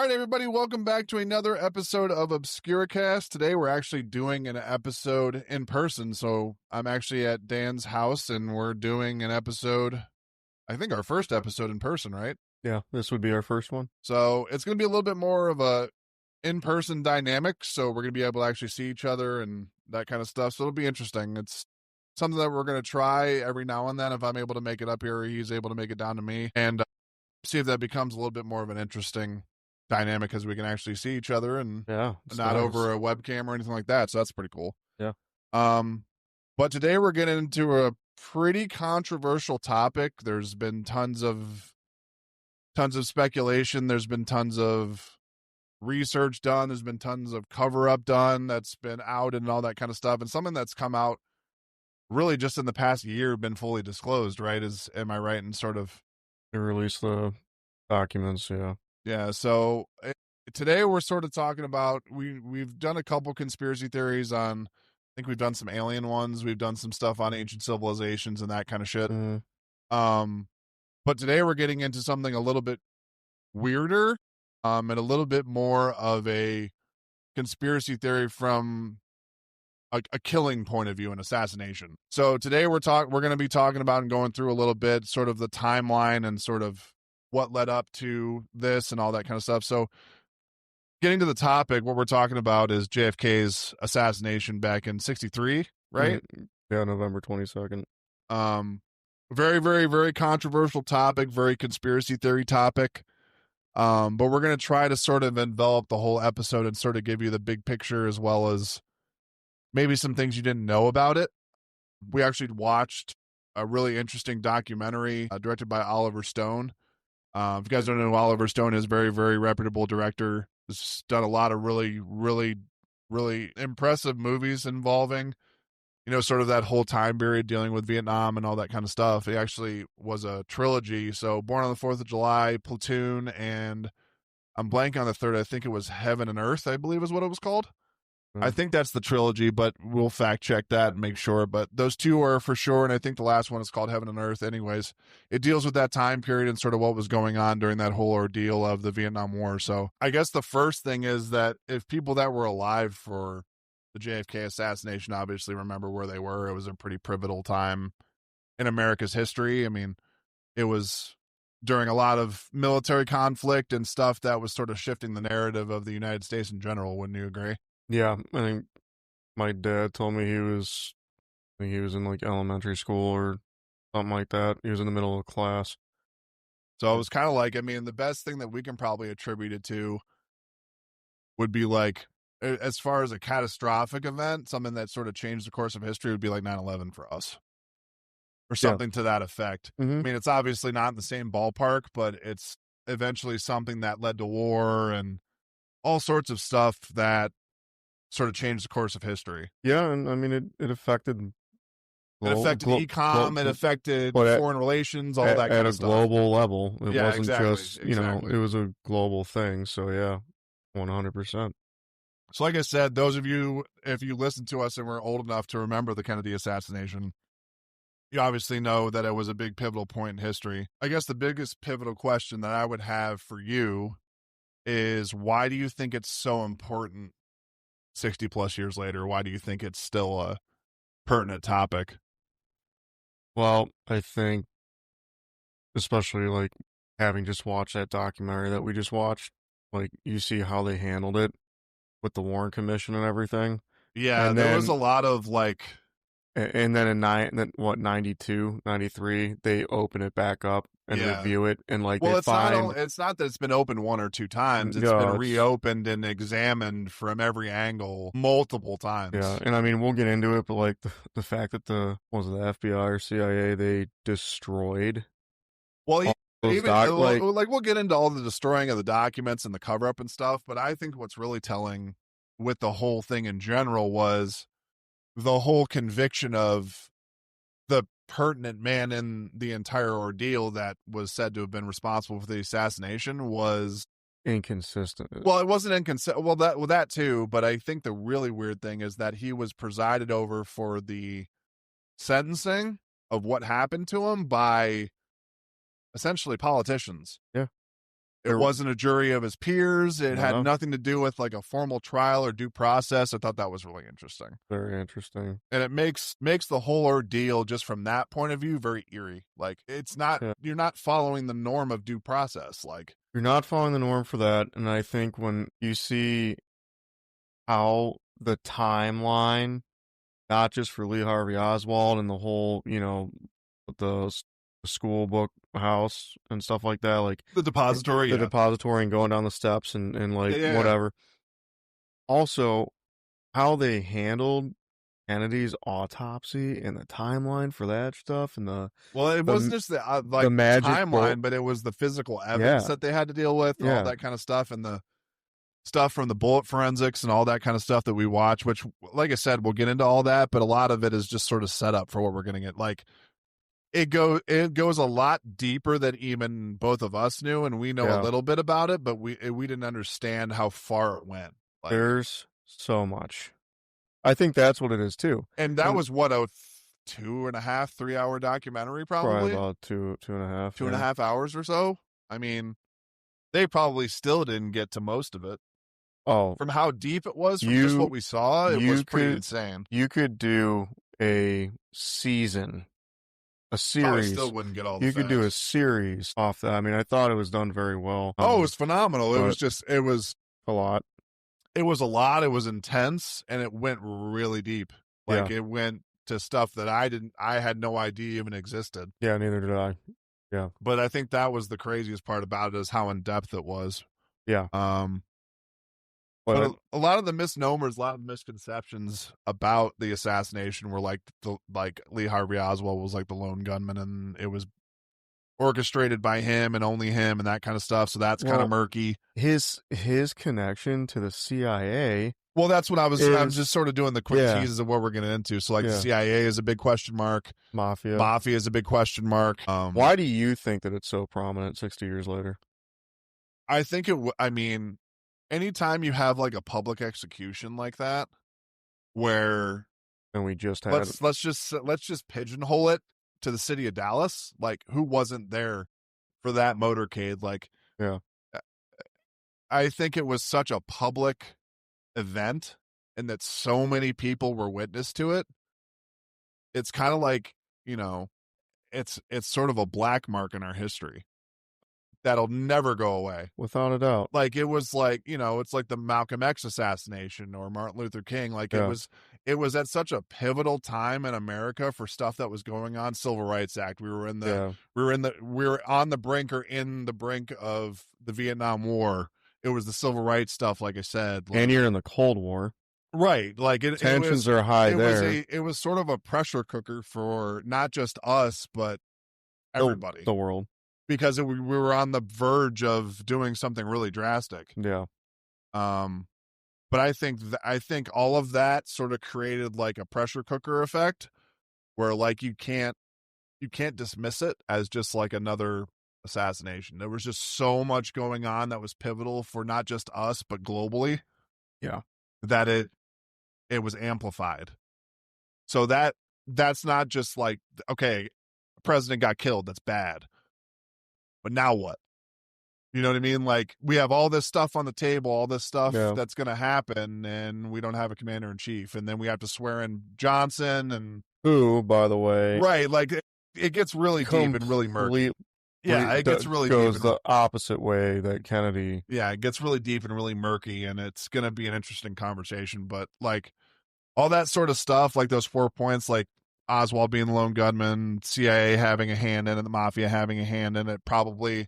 All right, everybody, welcome back to another episode of Obscuracast. Today, we're actually doing an episode in person. So, I'm actually at Dan's house and we're doing an episode, I think our first episode in person, right? Yeah, this would be our first one. So, it's going to be a little bit more of a in-person dynamic. So, we're going to be able to actually see each other and that kind of stuff. So, it'll be interesting. It's something that we're going to try every now and then if I'm able to make it up here or he's able to make it down to me. And see if that becomes a little bit more of an interesting dynamic because we can actually see each other and Yeah, not nice. over a webcam or anything like that. So that's pretty cool. Yeah. But today we're getting into a pretty controversial topic. There's been tons of speculation. There's been tons of research done. There's been tons of cover up done that's been out and all that kind of stuff. And something that's come out really just in the past year been fully disclosed, right? Am I right in sort of They released the documents, yeah. Yeah, so today we're sort of talking about we've done a couple conspiracy theories on. I think we've done some alien ones. We've done some stuff on ancient civilizations and that kind of shit. But today we're getting into something a little bit weirder, and a little bit more of a conspiracy theory from a killing point of view, an assassination. So today we're going to be talking about and going through a little bit sort of the timeline and sort of what led up to this and all that kind of stuff. So getting to the topic, what we're talking about is JFK's assassination back in 63, right? Yeah, November 22nd. Very, very, very controversial topic, very conspiracy theory topic. But we're going to try to sort of envelop the whole episode and sort of give you the big picture as well as maybe some things you didn't know about it. We actually watched a really interesting documentary directed by Oliver Stone. If you guys don't know who Oliver Stone is, very, very reputable director. Has done a lot of really, really, really impressive movies involving, sort of that whole time period dealing with Vietnam and all that kind of stuff. It actually was a trilogy. So Born on the 4th of July, Platoon, and I'm blank on the third. I think it was Heaven and Earth, I believe is what it was called. I think that's the trilogy, but we'll fact check that and make sure. But those two are for sure, and I think the last one is called Heaven and Earth. Anyways, it deals with that time period and sort of what was going on during that whole ordeal of the Vietnam War. So I guess the first thing is that if people that were alive for the JFK assassination obviously remember where they were, it was a pretty pivotal time in America's history. I mean, it was during a lot of military conflict and stuff that was sort of shifting the narrative of the United States in general. Wouldn't you agree? Yeah, I think my dad told me I think he was in like elementary school or something like that. He was in the middle of class. So it was kind of like, I mean, the best thing that we can probably attribute it to would be like, as far as a catastrophic event, something that sort of changed the course of history would be like 9/11 for us. Or something to that effect. I mean, it's obviously not in the same ballpark, but it's eventually something that led to war and all sorts of stuff that sort of changed the course of history. Yeah, and I mean it affected e-com, it affected foreign relations, all that kind of stuff. At a global level. It wasn't just, exactly. it was a global thing. So yeah, 100%. So like I said, those of you, if you listen to us and were old enough to remember the Kennedy assassination, you obviously know that it was a big pivotal point in history. I guess the biggest pivotal question that I would have for you is, why do you think it's so important 60 plus years later? Why do you think it's still a pertinent topic? Well, I think, especially like having just watched that documentary that we just watched, like you see how they handled it with the Warren Commission and everything. Yeah, and there was a lot of like, and then in 92, 93, they open it back up and review it, and like, well, it's not that it's been opened one or two times. It's been reopened and examined from every angle multiple times. Yeah, and I mean, we'll get into it, but like the fact that the FBI or CIA, they destroyed. Well, like we'll get into all the destroying of the documents and the cover up and stuff, but I think what's really telling with the whole thing in general was the whole conviction of the pertinent man in the entire ordeal that was said to have been responsible for the assassination was inconsistent. Well, it wasn't inconsistent. Well, that too, but I think the really weird thing is that he was presided over for the sentencing of what happened to him by essentially politicians. Yeah. It wasn't a jury of his peers. It had No. nothing to do with like a formal trial or due process. I thought that was really interesting. Very interesting. And it makes the whole ordeal, just from that point of view, very eerie. Like, it's not, you're not following the norm of due process. Like, you're not following the norm for that. And I think when you see how the timeline, not just for Lee Harvey Oswald and the whole, the school book house and stuff like that, like the depository, the depository and going down the steps and like whatever. Also, how they handled Kennedy's autopsy and the timeline for that stuff, and it wasn't just the magic timeline, but it was the physical evidence that they had to deal with, all that kind of stuff, and the stuff from the bullet forensics and all that kind of stuff that we watch, which, like I said, we'll get into all that, but a lot of it is just sort of set up for what we're going to get. Like, it goes a lot deeper than even both of us knew, and we know a little bit about it, but we didn't understand how far it went. Like, there's so much. I think that's what it is too. And that was what, a 2.5, 3 hour documentary, probably about two and a half, 2.5 hours or so. I mean, they probably still didn't get to most of it. Oh, from how deep it was, from just what we saw, it was pretty insane. You could do a season, a series. Probably still wouldn't get all the facts. Could do a series off that. I mean, I thought it was done very well. It was phenomenal. It was a lot. It was a lot. It was intense, and it went really deep. Like, it went to stuff that I had no idea even existed. Yeah, neither did I. Yeah. But I think that was the craziest part about it, is how in depth it was. Yeah. But a lot of the misnomers, a lot of misconceptions about the assassination were like Lee Harvey Oswald was like the lone gunman, and it was orchestrated by him and only him and that kind of stuff. So that's kind of murky. His connection to the CIA. Well, that's what I'm just sort of doing the quick teases of what we're getting into. So, like, the CIA is a big question mark. Mafia is a big question mark. Why do you think that it's so prominent 60 years later? I think anytime you have like a public execution like that, where, and we just had let's just pigeonhole it to the city of Dallas, like, who wasn't there for that motorcade? Like, I think it was such a public event, and that so many people were witness to it. It's kind of like, it's sort of a black mark in our history that'll never go away, without a doubt. Like, it was like, it's like the Malcolm X assassination or Martin Luther King. Like, it was at such a pivotal time in America for stuff that was going on. Civil Rights Act. We were on the brink, or in the brink of the Vietnam War. It was the civil rights stuff, like I said. Like, and you're in the Cold War. Right. Like, tensions are high there. It was sort of a pressure cooker for not just us, but everybody. The world. Because we were on the verge of doing something really drastic. Yeah. But I think all of that sort of created like a pressure cooker effect, where like you can't dismiss it as just like another assassination. There was just so much going on that was pivotal for not just us, but globally. Yeah. That it was amplified. So that's not just like, okay, a president got killed, that's bad. But now what? You know what I mean? Like, we have all this stuff on the table, all this stuff that's going to happen, and we don't have a commander in chief. And then we have to swear in Johnson, and who, by the way, right? Like, it gets really deep and really murky. Yeah, it gets really goes deep. The opposite way that Kennedy. Yeah, it gets really deep and really murky, and it's going to be an interesting conversation. But like, all that sort of stuff, like those 4 points, like Oswald being the lone gunman, CIA having a hand in it, the mafia having a hand in it, probably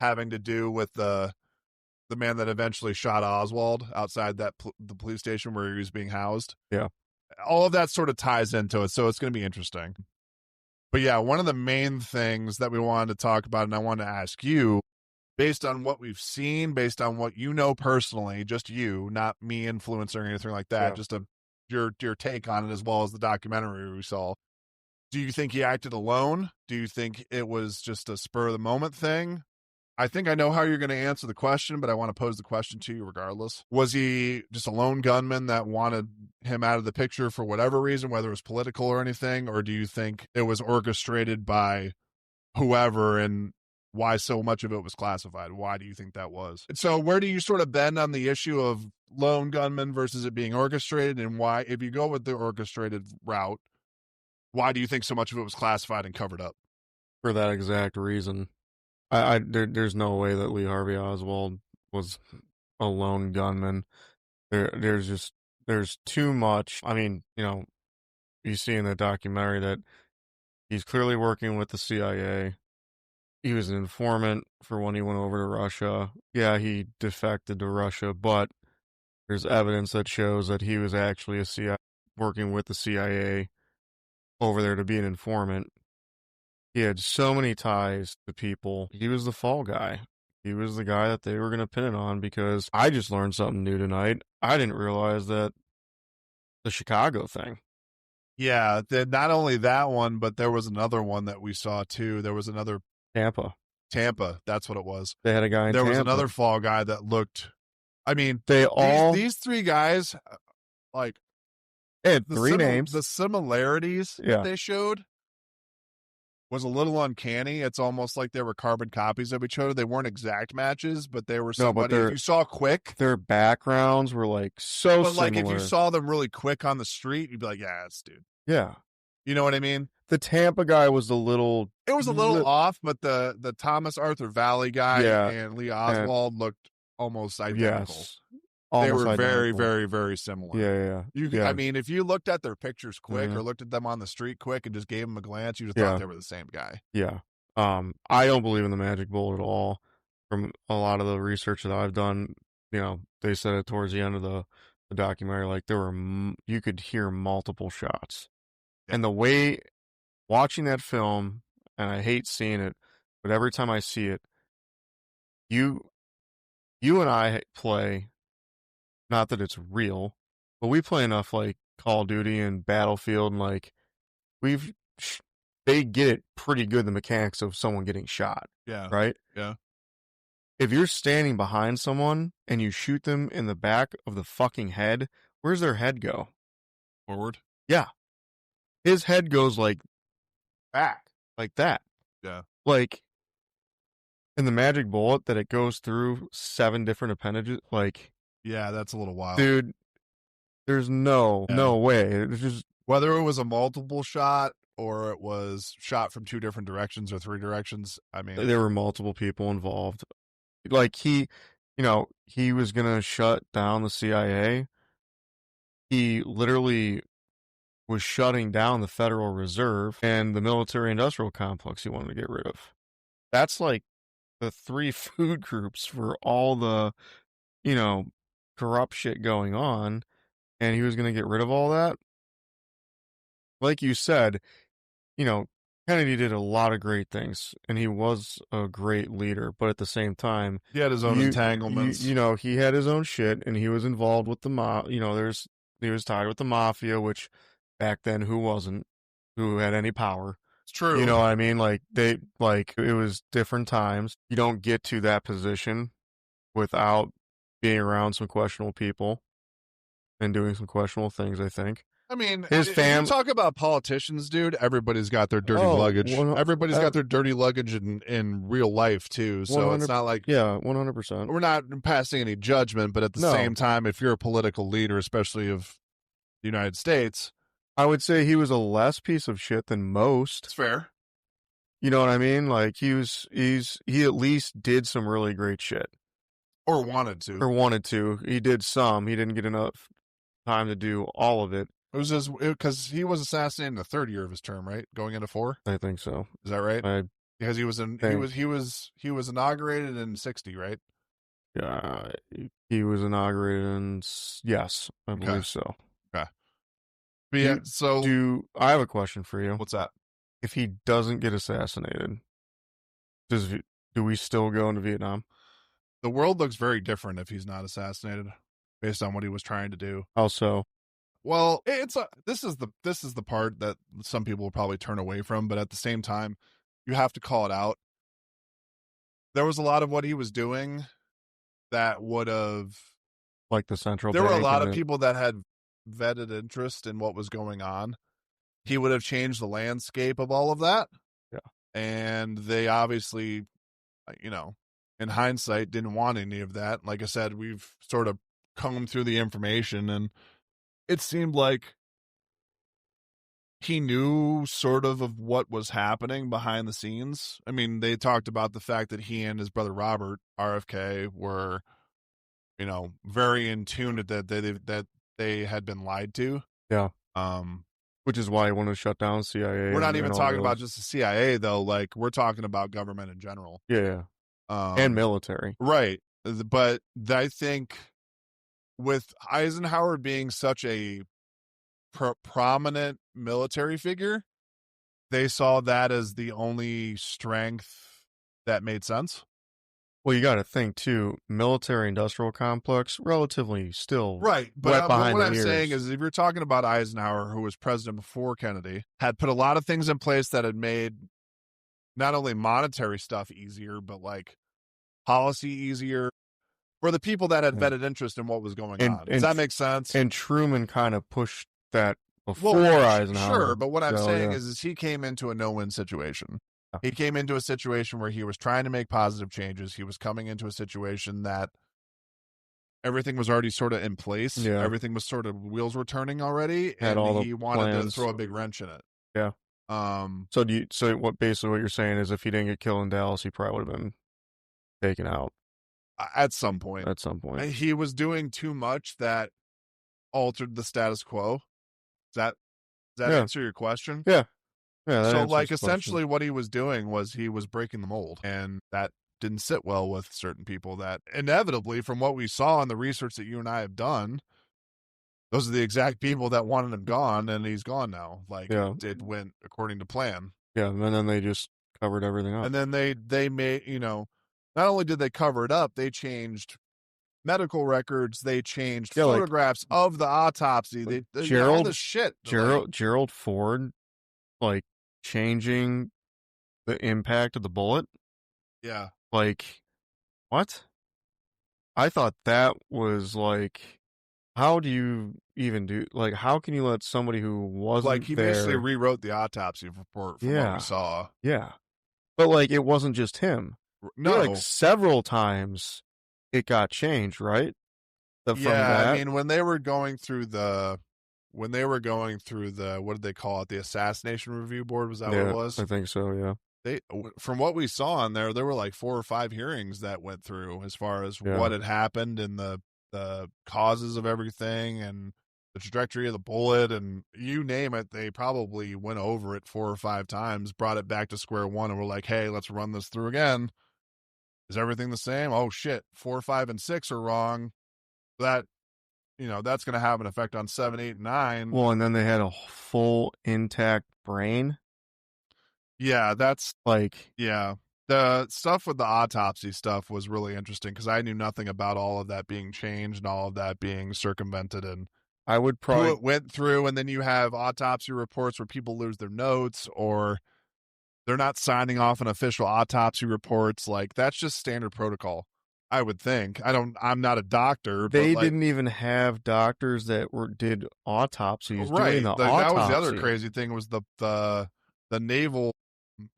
having to do with the man that eventually shot Oswald outside the police station where he was being housed. Yeah. All of that sort of ties into it, so it's going to be interesting. But yeah, one of the main things that we wanted to talk about, and I wanted to ask you, based on what we've seen, based on what you know personally, just you, not me influencing or anything like that, just your take on it, as well as the documentary we saw. Do you think he acted alone? Do you think it was just a spur of the moment thing? I think I know how you're going to answer the question, but I want to pose the question to you regardless. Was he just a lone gunman that wanted him out of the picture for whatever reason, whether it was political or anything? Or do you think it was orchestrated by whoever and why so much of it was classified. Why do you think that was? And so where do you sort of bend on the issue of lone gunman versus it being orchestrated, and why, if you go with the orchestrated route, why do you think so much of it was classified and covered up? For that exact reason. There's no way that Lee Harvey Oswald was a lone gunman. There's too much. I mean, you see in the documentary that he's clearly working with the CIA. He was an informant for when he went over to Russia. Yeah, he defected to Russia, but there's evidence that shows that he was actually working with the CIA over there to be an informant. He had so many ties to people. He was the fall guy. He was the guy that they were going to pin it on, because I just learned something new tonight. I didn't realize that the Chicago thing. Yeah, not only that one, but there was another one that we saw too. There was another Tampa. That's what it was. They had a guy in There Tampa. was another fall guy that looked. I mean, these three guys, like, they had three names. The similarities that they showed was a little uncanny. It's almost like they were carbon copies of each other. They weren't exact matches, but they were somebody. If you saw quick, their backgrounds were like so similar. Like, if you saw them really quick on the street, you'd be like, yeah, that's dude. Yeah. You know what I mean? The Tampa guy was a little... It was a little off, but the Thomas Arthur Valley guy and Lee Oswald looked almost identical. Yes. They were very, very, very similar. Yeah. I mean, if you looked at their pictures quick or looked at them on the street quick and just gave them a glance, you just thought they were the same guy. Yeah. I don't believe in the magic bullet at all. From a lot of the research that I've done, they said it towards the end of the documentary, like you could hear multiple shots. Yeah. And the way, watching that film, and I hate seeing it, but every time I see it, you and I play, not that it's real, but we play enough like Call of Duty and Battlefield, and like they get it pretty good, the mechanics of someone getting shot. Yeah. Right? Yeah. If you're standing behind someone and you shoot them in the back of the fucking head, where's their head go? Forward? Yeah. His head goes like back, like that. Yeah. Like in the magic bullet that it goes through 7 different appendages, like... Yeah, that's a little wild. Dude, there's no way. It's just... Whether it was a multiple shot or it was shot from 2 different directions or 3 directions, I mean... There were multiple people involved. Like, he was going to shut down the CIA. He literally was shutting down the Federal Reserve and the military-industrial complex he wanted to get rid of. That's like the 3 food groups for all the, corrupt shit going on, and he was going to get rid of all that. Like you said, Kennedy did a lot of great things, and he was a great leader, but at the same time... He had his own entanglements. He had his own shit, and he was involved with the he was tied with the mafia, which back then, who had any power? It's true. You know what I mean? Like, it was different times. You don't get to that position without being around some questionable people and doing some questionable things, I think. I mean, if you talk about politicians, dude, everybody's got their dirty luggage. Everybody's got their dirty luggage in real life, too. So it's not like... Yeah, 100%. We're not passing any judgment, but at the same time, if you're a political leader, especially of the United States... I would say he was a less piece of shit than most. It's fair. You know what I mean? Like, he at least did some really great shit. Or wanted to. He did some. He didn't get enough time to do all of it. It was just because he was assassinated in the 3rd year of his term, right? Going into 4. I think so. Is that right? Because he was inaugurated in 60, right? Yeah, he was inaugurated in... Yes, I believe so. Okay. But yeah, I have a question for you. What's that? If he doesn't get assassinated, do we still go into Vietnam? The world looks very different if he's not assassinated, based on what he was trying to do. How so? Well, this is the part that some people will probably turn away from, but at the same time, you have to call it out. There was a lot of what he was doing that would have... Like the central bank. There were a lot of people that had vetted interest in what was going on. He would have changed the landscape of all of that. Yeah. And they obviously you know, in hindsight, didn't want any of that. Like I said, we've sort of combed through the information, and it seemed like he knew sort of what was happening behind the scenes. I mean, they talked about the fact that he and his brother Robert, RFK, were, very in tune that they had been lied to. Yeah. Um, Which is why he wanted to shut down CIA we're not and even all talking about those. just the CIA though. Like we're talking about government in general. Yeah, yeah. And Um, military. right. But I think with Eisenhower being such a prominent military figure, they saw that as the only strength that made sense. Well, you got to think too. Military industrial complex, relatively still Right. But wet behind what the I'm saying ears. is if you're talking about Eisenhower, who was president before Kennedy, had put a lot of things in place that had made not only monetary stuff easier, but like policy easier for the people that had Yeah. vetted interest in what was going And on. Does and that make sense? and Truman kind of pushed that Well, before sure, Eisenhower. but what I'm So saying yeah. is he came into a no-win situation. Yeah. He came into a situation where he was trying to make positive changes. He was coming into a situation that everything was already sort of in place. Yeah. Everything was sort of wheels were turning already, Had and all the he wanted to plans. throw a big wrench in it. Yeah. Um, So what basically what you're saying is if he didn't get killed in Dallas, he probably would have been taken out at some point, at some point. he was doing too much that altered the status quo. Does that Yeah. answer your question? Yeah. Yeah, that So, answers like, the question. essentially, what he was doing was he was breaking the mold, and that didn't sit well with certain people. That inevitably, from what we saw in the research that you and I have done, those are the exact people that wanted him gone, and he's gone now. Like, Yeah. it went according to plan. Yeah, and then they just covered everything up. And then they made, not only did they cover it up, they changed medical records, they changed Yeah, like photographs of the autopsy, all Gerald this shit. Like, Gerald Ford like changing the impact of the bullet. yeah, Like what? I thought that was like how do you even do like how can you let somebody who like wasn't he basically there. rewrote the autopsy report from what we Yeah. saw. Yeah. But like it wasn't just him. I feel like No, several times it got changed, right? From yeah, I that. mean when they were going through the what did they call it? The assassination review board, was that what it Yeah, was? I think so, yeah. They from what we saw in there were like 4 or 5 hearings that went through as far as Yeah. what had happened and the causes of everything and the trajectory of the bullet and you name it, they probably went over it 4 or 5 times, brought it back to square one and were like, "Hey, let's run this through again. Is everything the same? Oh shit, 4, 5 and 6 are wrong." That that's going to have an effect on 7, 8, 9. Well, and then they had a full intact brain. Yeah, that's Like yeah. The stuff with the autopsy stuff was really interesting because I knew nothing about all of that being changed and all of that being circumvented and I would who probably it went through. And then you have autopsy reports where people lose their notes or they're not signing off on official autopsy reports. Like that's just standard protocol, I would think. I'm not a doctor, but they like, didn't even have doctors that did autopsies doing right. the That was the other autopsy. crazy thing was the naval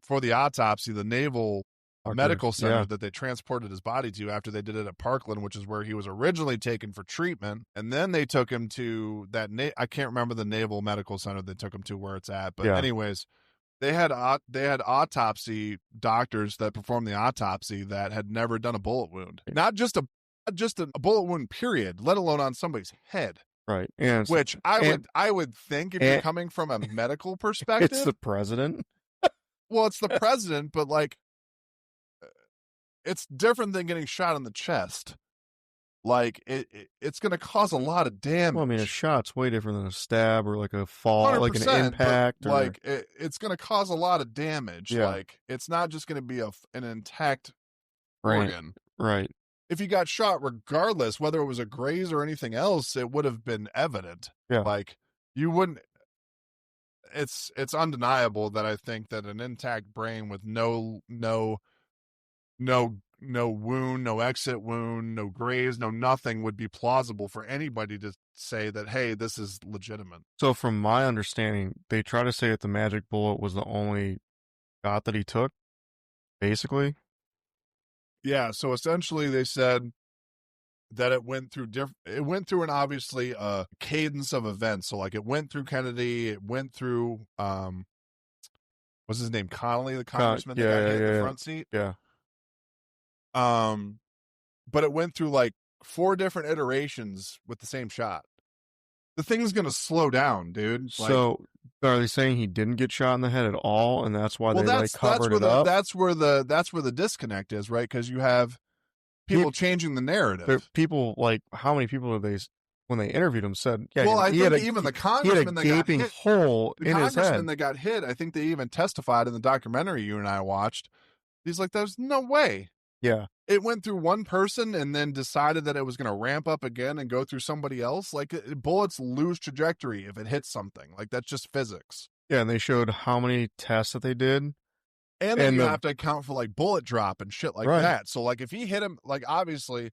for the autopsy, the naval medical Doctors, center yeah. that they transported his body to after they did it at Parkland, which is where he was originally taken for treatment, and then they took him to that. I can't remember the naval medical center they took him to where it's at, but Yeah. anyways, they had autopsy doctors that performed the autopsy that had never done a bullet wound, not just a bullet wound, period, let alone on somebody's head. Right. And Which I would think if you're coming from a medical perspective, it's the president. well, it's the president, but like it's different than getting shot in the chest. Like it's going to cause a lot of damage. Well, I mean, a shot's way different than a stab or like a fall, like an 100%, impact. but, Or like it's going to cause a lot of damage. Yeah. Like it's not just going to be an intact right, organ. right. If you got shot, regardless whether it was a graze or anything else, it would have been evident. Yeah. Like you wouldn't. It's undeniable that I think that an intact brain with no wound, no exit wound, no graze, no nothing would be plausible for anybody to say that, hey, this is legitimate. So from my understanding, they try to say that the magic bullet was the only shot that he took, basically. Yeah, so essentially they said that it went through an obviously cadence of events. So like it went through Kennedy, it went through what's his name? Connolly, the congressman that got Yeah, hit in the yeah, front seat. yeah. But it went through like 4 different iterations with the same shot. The thing's gonna slow down, dude. Like, So are they saying he didn't get shot in the head at all, and that's why well, they like covered it up? that's where the disconnect is, right? Because you have people changing the narrative. People like how many people did they when they interviewed him said? Yeah, Well, I think he the congressman had a gaping hole in his head. that got hit, I think they even testified in the documentary you and I watched. He's like, "There's no way." Yeah, It went through one person and then decided that it was going to ramp up again and go through somebody else. Like bullets lose trajectory if it hits something. Like that's just physics. yeah, and they showed how many tests that they did, And then you have to account for like bullet drop and shit like that. So like if he hit him, like obviously,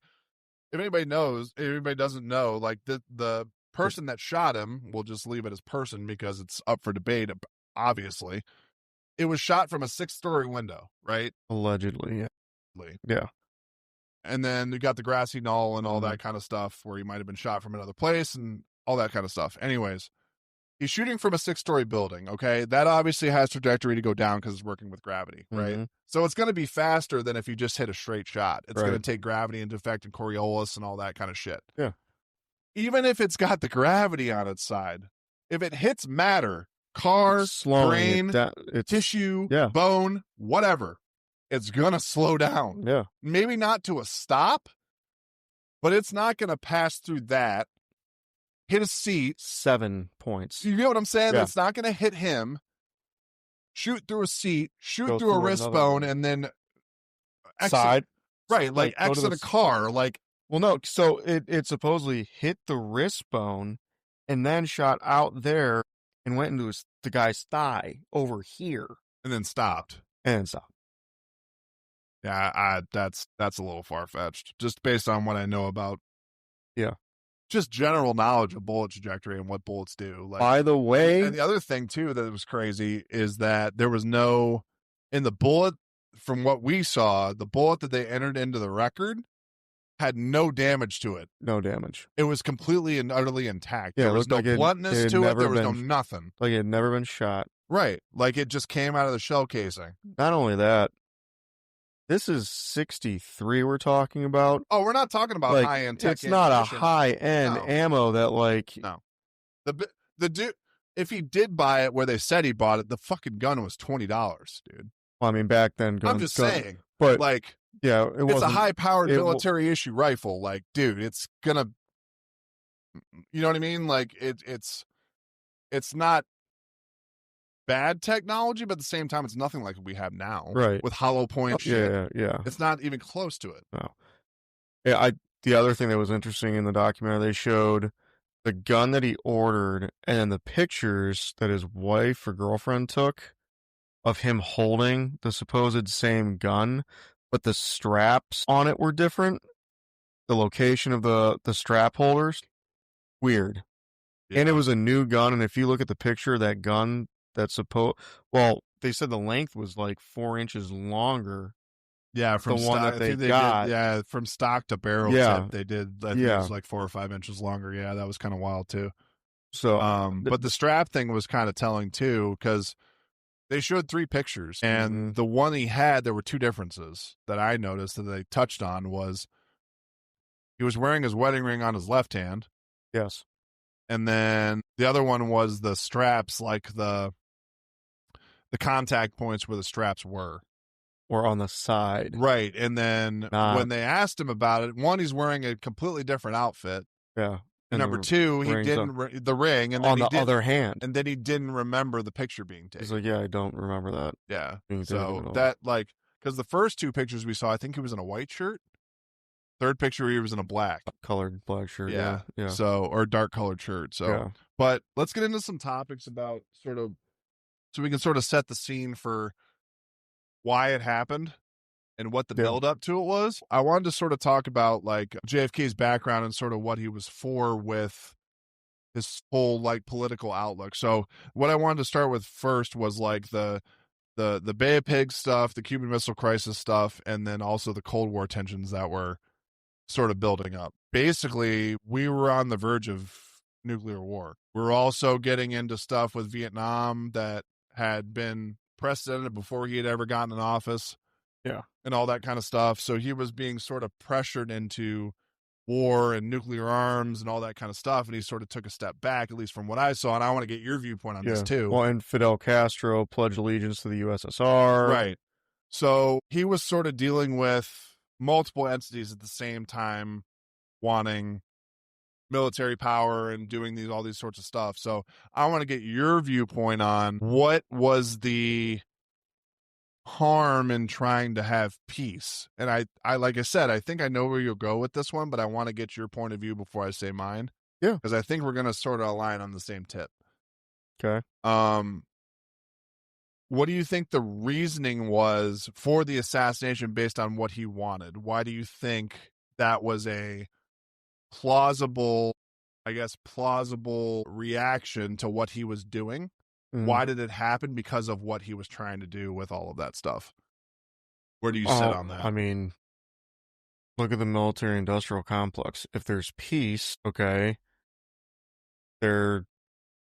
if anybody doesn't know, like the person that shot him, we'll just leave it as person because it's up for debate. Obviously, it was shot from a 6-story window, right? allegedly. Yeah, yeah. And then you got the grassy knoll and all that kind of stuff where he might have been shot from another place and all that kind of stuff. Anyways, he's shooting from a 6-story building, okay? That obviously has trajectory to go down because it's working with gravity, right? So it's going to be faster than if you just hit a straight shot. It's going to take gravity into effect and Coriolis and all that kind of shit. Yeah. Even if it's got the gravity on its side, if it hits matter, car, brain, tissue, bone, whatever, it's going to slow down. Yeah. Maybe not to a stop, but it's not going to pass through that, hit a seat. 7 points. You know what I'm saying? Yeah. It's not going to hit him, shoot through a seat, shoot through a wrist bone, and then exit. Side. Right, like exit a car. Like, well, no, so it supposedly hit the wrist bone and then shot out there and went into the guy's thigh over here. And then stopped. Yeah, that's a little far-fetched, just based on what I know about just general knowledge of bullet trajectory and what bullets do. Like, by the way, and the other thing too that was crazy is that there was no, in the bullet, from what we saw, the bullet that they entered into the record had no damage to it. No damage. It was completely and utterly intact. Yeah, there was no bluntness to it. There was no nothing. Like it had never been shot. Right. Like it just came out of the shell casing. Not only that, this is 63 we're talking about. Oh, we're not talking about high-end tech. It's not a high-end ammo that like... No. The dude, if he did buy it where they said he bought it, the fucking gun was $20, dude. Well, I mean, back then, guns... I'm just saying. But, like, yeah, it's a high-powered military-issue rifle. Like, dude, it's gonna... You know what I mean? Like, it's not bad technology, but at the same time, it's nothing like we have now, right? With hollow point shit. Yeah. It's not even close to it. No. Yeah, the other thing that was interesting in the documentary, they showed the gun that he ordered and then the pictures that his wife or girlfriend took of him holding the supposed same gun, but the straps on it were different. The location of the strap holders, weird. Yeah. And it was a new gun, and if you look at the picture of that gun, they said the length was like 4 inches longer. Yeah, from the one that they got. From stock to barrel tip, they did. I think it was like 4 or 5 inches longer. Yeah, that was kind of wild too. So, but the strap thing was kind of telling too, because they showed 3 pictures, and the one he had, there were 2 differences that I noticed that they touched on. Was he was wearing his wedding ring on his left hand? Yes, and then the other one was the straps, like the contact points where the straps were on the side. Right. And then when they asked him about it, one, he's wearing a completely different outfit. Yeah. And number 2, he didn't the ring. And on the other hand. And then he didn't remember the picture being taken. He's like, yeah, I don't remember that. Yeah. So that, like, because the first 2 pictures we saw, I think he was in a white shirt. Third picture, he was in a colored black shirt. Yeah. So, or dark colored shirt. So, but let's get into some topics about so we can sort of set the scene for why it happened and what the build up to it was. I wanted to sort of talk about like JFK's background and sort of what he was for with his whole like political outlook. So what I wanted to start with first was like the the Bay of Pigs stuff, the Cuban Missile Crisis stuff, and then also the Cold War tensions that were sort of building up. Basically, we were on the verge of nuclear war. We're also getting into stuff with Vietnam that had been precedented before he had ever gotten in office. Yeah. And all that kind of stuff. So he was being sort of pressured into war and nuclear arms and all that kind of stuff. And he sort of took a step back, at least from what I saw. And I want to get your viewpoint on this too. Well, and Fidel Castro pledged allegiance to the USSR. Right. So he was sort of dealing with multiple entities at the same time, wanting military power and doing all these sorts of stuff. So I want to get your viewpoint on what was the harm in trying to have peace. And I like I said, I think I know where you'll go with this one, but I want to get your point of view before I say mine. Yeah. Because I think we're gonna sort of align on the same tip. Okay. What do you think the reasoning was for the assassination based on what he wanted? Why do you think that was a plausible reaction to what he was doing? Why did it happen? Because of what he was trying to do with all of that stuff. Where do you sit on that? I mean, look at the military-industrial complex. If there's peace, okay, they're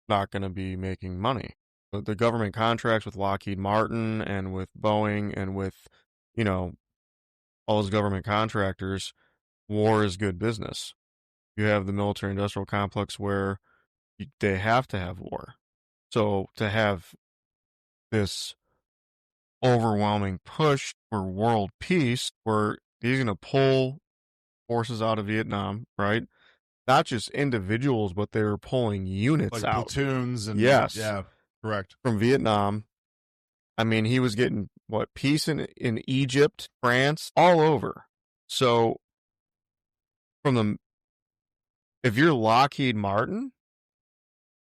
not going to be making money. The government contracts with Lockheed Martin and with Boeing and with, all those government contractors, war is good business. You have the military-industrial complex where they have to have war. So to have this overwhelming push for world peace, where he's going to pull forces out of Vietnam, right? Not just individuals, but they're pulling units like out. Platoons and yes. Yeah, correct. From Vietnam. I mean, he was getting peace in Egypt, France, all over. So if you're Lockheed Martin,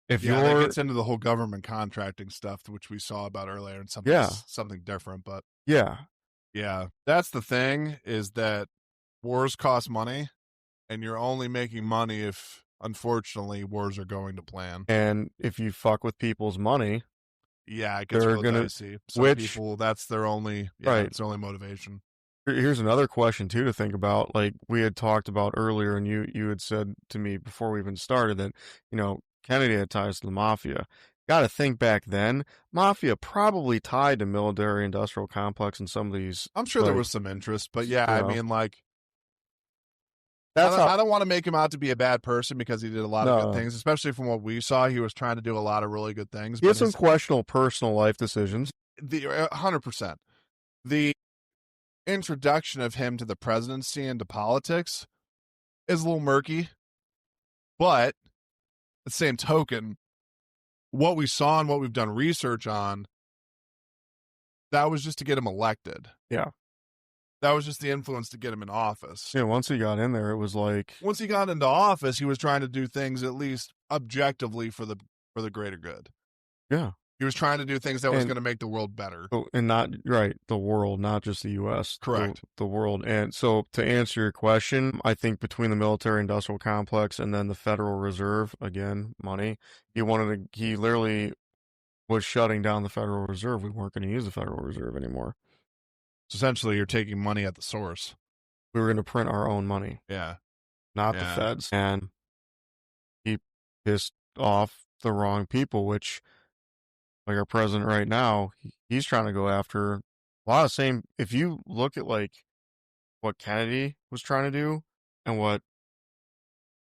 that gets into the whole government contracting stuff, which we saw about earlier, and something different. But yeah, that's the thing, is that wars cost money, and you're only making money if, unfortunately, wars are going to plan. And if you fuck with people's money, it gets real dicey. Some people, that's their only it's their only motivation. Here's another question too to think about. Like we had talked about earlier, and you had said to me before we even started that Kennedy had ties to the mafia. Got to think back then, mafia probably tied to military-industrial complex and some of these. I'm sure there was some interest, but I mean, like, I don't want to make him out to be a bad person, because he did a lot of good things, especially from what we saw. He was trying to do a lot of really good things. He had some questionable personal life decisions. 100%. The introduction of him to the presidency and to politics is a little murky, but at the same token, what we saw and what we've done research on, that was just to get him elected. Yeah. That was just the influence to get him in office. Yeah, once he got in there, it was like... Once he got into office, he was trying to do things at least objectively for the greater good. Yeah. He was trying to do things that was going to make the world better. And not, right, the world, not just the U.S. Correct. The world. And so to answer your question, I think between the military-industrial complex and then the Federal Reserve, again, money, he literally was shutting down the Federal Reserve. We weren't going to use the Federal Reserve anymore. So essentially, you're taking money at the source. We were going to print our own money. Yeah. Not the feds. And he pissed off the wrong people, which... like our president right now, he's trying to go after a lot of same. If you look at like what Kennedy was trying to do and what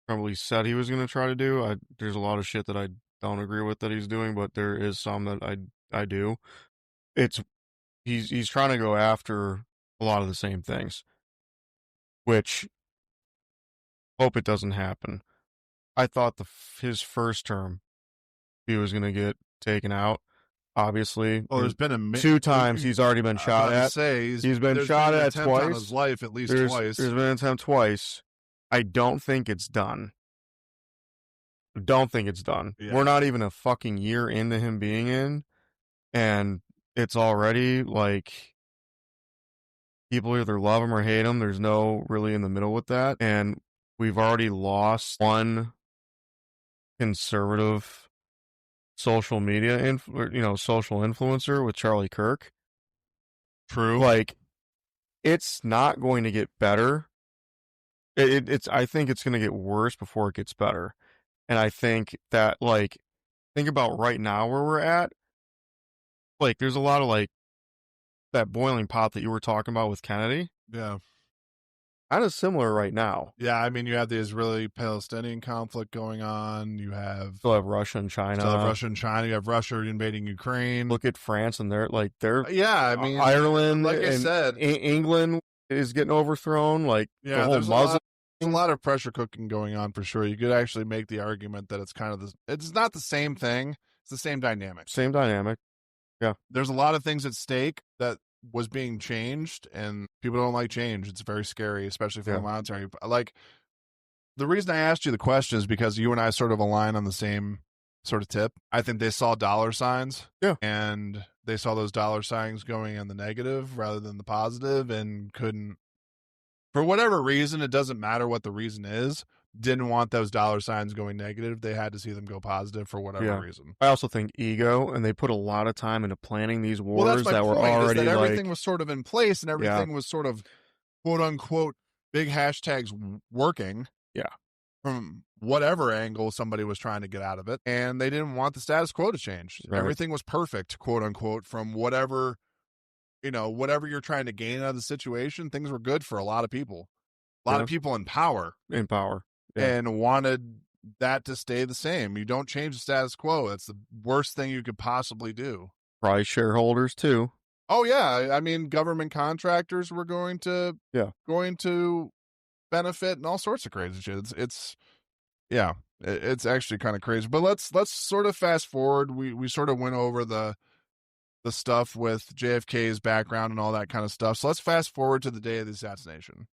probably said he was going to try to do, there's a lot of shit that I don't agree with that he's doing, but there is some that I do. He's trying to go after a lot of the same things, which hope it doesn't happen. I thought his first term, he was going to get taken out. Obviously, there's been 2 times he's already been shot at. He's been shot at twice. On his life, at least twice. There's been an attempt twice. I don't think it's done. Yeah. We're not even a fucking year into him being in, and it's already like people either love him or hate him. There's no really in the middle with that, and we've already lost one conservative social media, social influencer with Charlie Kirk. True. Like, it's not going to get better. It's I think it's going to get worse before it gets better. And I think that, like, think about right now where we're at. Like, there's a lot of, like, that boiling pot that you were talking about with Kennedy. Yeah. Kind of similar right now. Yeah, I mean, you have the Israeli-Palestinian conflict going on. You have Still have Russia and China. Still have Russia and China. You have Russia invading Ukraine. Look at France and they're yeah. I mean, Ireland, like I and said, England is getting overthrown. Like yeah, the whole there's Muslim. a lot of pressure cooking going on for sure. You could actually make the argument that it's kind of it's not the same thing. It's the same dynamic. Same dynamic. Yeah. There's a lot of things at stake that was being changed, and people don't like change. It's very scary, especially from a monetary. Like, the reason I asked you the question is because you and I sort of align on the same sort of tip. I think they saw dollar signs. Yeah. And they saw those dollar signs going in the negative rather than the positive, and couldn't, for whatever reason, it doesn't matter what the reason is, didn't want those dollar signs going negative. They had to see them go positive for whatever reason. I also think ego, and they put a lot of time into planning these wars that's my that were point, already is that everything like, was sort of in place, and everything was sort of quote unquote big hashtags working. Yeah. From whatever angle somebody was trying to get out of it, and they didn't want the status quo to change. Right. Everything was perfect, quote unquote, from whatever you're trying to gain out of the situation. Things were good for a lot of people. A lot of people in power. And wanted that to stay the same. You don't change the status quo. That's the worst thing you could possibly do. Probably shareholders too. Oh yeah, I mean, government contractors were going to benefit, and all sorts of crazy shit. It's actually kind of crazy. But let's sort of fast forward. We sort of went over the stuff with JFK's background and all that kind of stuff. So let's fast forward to the day of the assassination.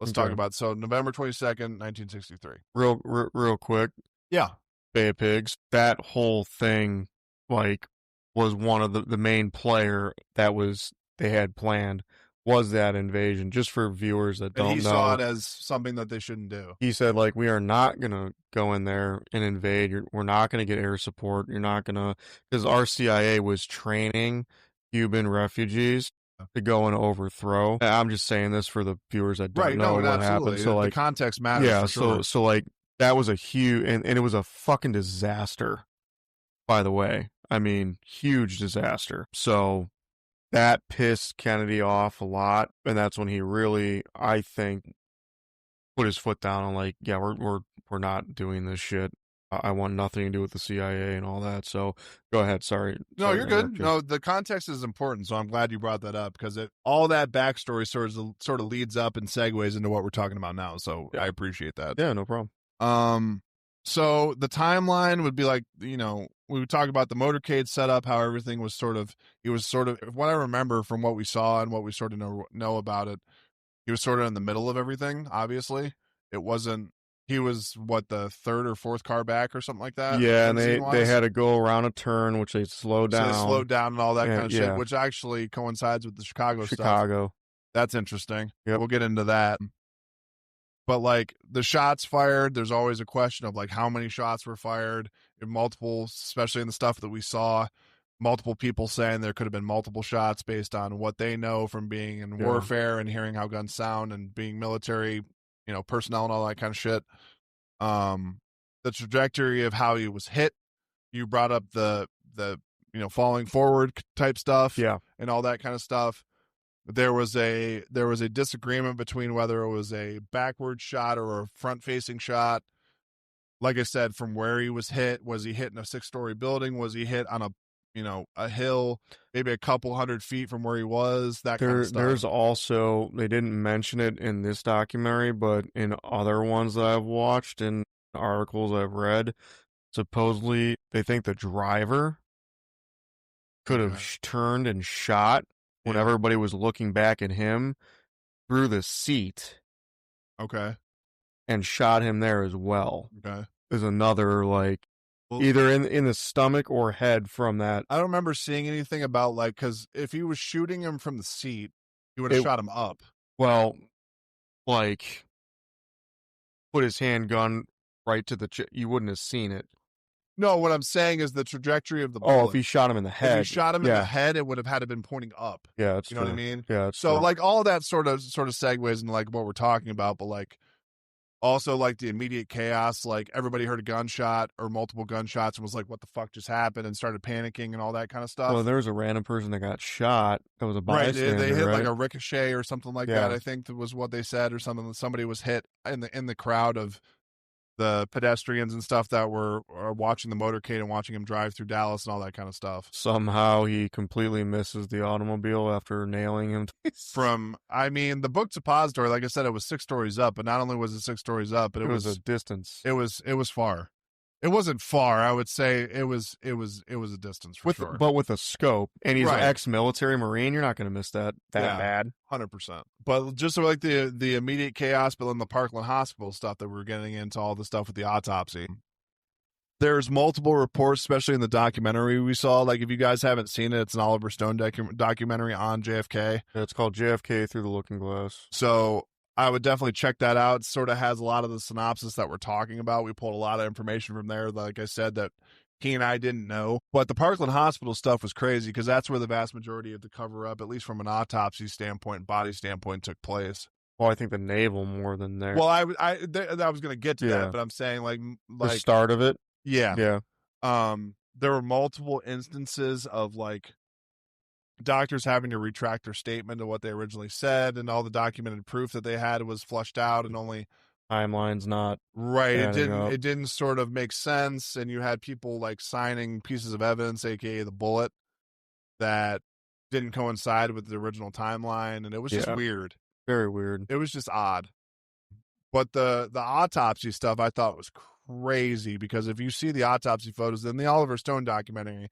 Let's talk about November 22nd, 1963. Real quick. Yeah. Bay of Pigs. That whole thing, like, was one of the main player that they had planned, was that invasion. Just for viewers that don't know. And he saw it as something that they shouldn't do. He said, like, we are not going to go in there and invade. We're not going to get air support. You're not going to, because our CIA was training Cuban refugees to go and overthrow. I'm just saying this for the viewers that don't know what happened. So, like, the context matters. Yeah. For sure. So like, that was a huge, and it was a fucking disaster, by the way. I mean, huge disaster. So that pissed Kennedy off a lot, and that's when he really, I think, put his foot down on, like, yeah, we're not doing this shit. I want nothing to do with the CIA and all that. So go ahead. Sorry. No, you're good. No, the context is important, so I'm glad you brought that up, because all that backstory sort of leads up and segues into what we're talking about now. So I appreciate that. Yeah, no problem. So the timeline would be like, we would talk about the motorcade setup, how everything was sort of, what I remember from what we saw and what we sort of know about it, he was sort of in the middle of everything, obviously. It wasn't, he was, the third or fourth car back or something like that? Yeah, and they had to go around a turn, which they slowed down. So they slowed down and all that kind of shit, which actually coincides with the Chicago stuff. That's interesting. Yep. We'll get into that. But, like, the shots fired, there's always a question of, like, how many shots were fired, in multiple, especially in the stuff that we saw, multiple people saying there could have been multiple shots based on what they know from being in warfare and hearing how guns sound and being military, personnel and all that kind of shit. The trajectory of how he was hit, you brought up the falling forward type stuff, and all that kind of stuff. There was a disagreement between whether it was a backward shot or a front facing shot. Like I said, from where he was hit, was he hit in a 6-story building? Was he hit on a hill, maybe a couple 100 feet from where he was? That kind of stuff. There's also, they didn't mention it in this documentary, but in other ones that I've watched and articles I've read, supposedly they think the driver could have turned and shot when everybody was looking back at him through the seat. Okay. And shot him there as well. Okay. There's another, like, either in the stomach or head from that. I don't remember seeing anything about, like, because if he was shooting him from the seat, he would have shot him up. Well, like, put his handgun right to the you wouldn't have seen it. No, what I'm saying is the trajectory of the Oh, if bullet. he shot him in the If he head. shot him in the Yeah. head, it would have had to been pointing up. Yeah, that's You know what I true. mean? Yeah, that's So true. like all that sort of segues into like what we're talking about, but like also like the immediate chaos, like everybody heard a gunshot or multiple gunshots and was like, what the fuck just happened, and started panicking and all that kind of Well, stuff. there was a random person that got shot that was a Right. They bystander, hit like right? a ricochet or something like that, Yeah. I think that was what they said, or something. Somebody was hit in the crowd of the pedestrians and stuff that were watching the motorcade and watching him drive through Dallas and all that kind of stuff. Somehow he completely misses the automobile after nailing him. From, I mean, the book suppository, like I said, it was 6 stories up, but not only was it 6 stories up, but It was a distance. it was far. It wasn't far. I would say it was a distance for sure. But with a scope, and he's Right. an ex-military Marine, you're not going to miss that Yeah. bad. 100%. But just so like the immediate chaos, but then the Parkland Hospital stuff that we're getting into, all the stuff with the autopsy. There's multiple reports, especially in the documentary we saw. Like if you guys haven't seen it, it's an Oliver Stone documentary on JFK. Yeah, it's called JFK Through the Looking Glass. So I would definitely check that out. It sort of has a lot of the synopsis that we're talking about. We pulled a lot of information from there, like I said, that he and I didn't know. But the Parkland Hospital stuff was crazy because that's where the vast majority of the cover up, at least from an autopsy standpoint, body standpoint, took place. Well, I think the naval more than there. Well, I was going to get to that, but I'm saying like the start of it. Yeah. Yeah. There were multiple instances of like doctors having to retract their statement of what they originally said, and all the documented proof that they had was flushed out, and only timeline's not right. It didn't sort of make sense, and you had people like signing pieces of evidence, aka the bullet, that didn't coincide with the original timeline, and it was just weird. Very weird. It was just odd. But the autopsy stuff I thought was crazy, because if you see the autopsy photos in the Oliver Stone documentary,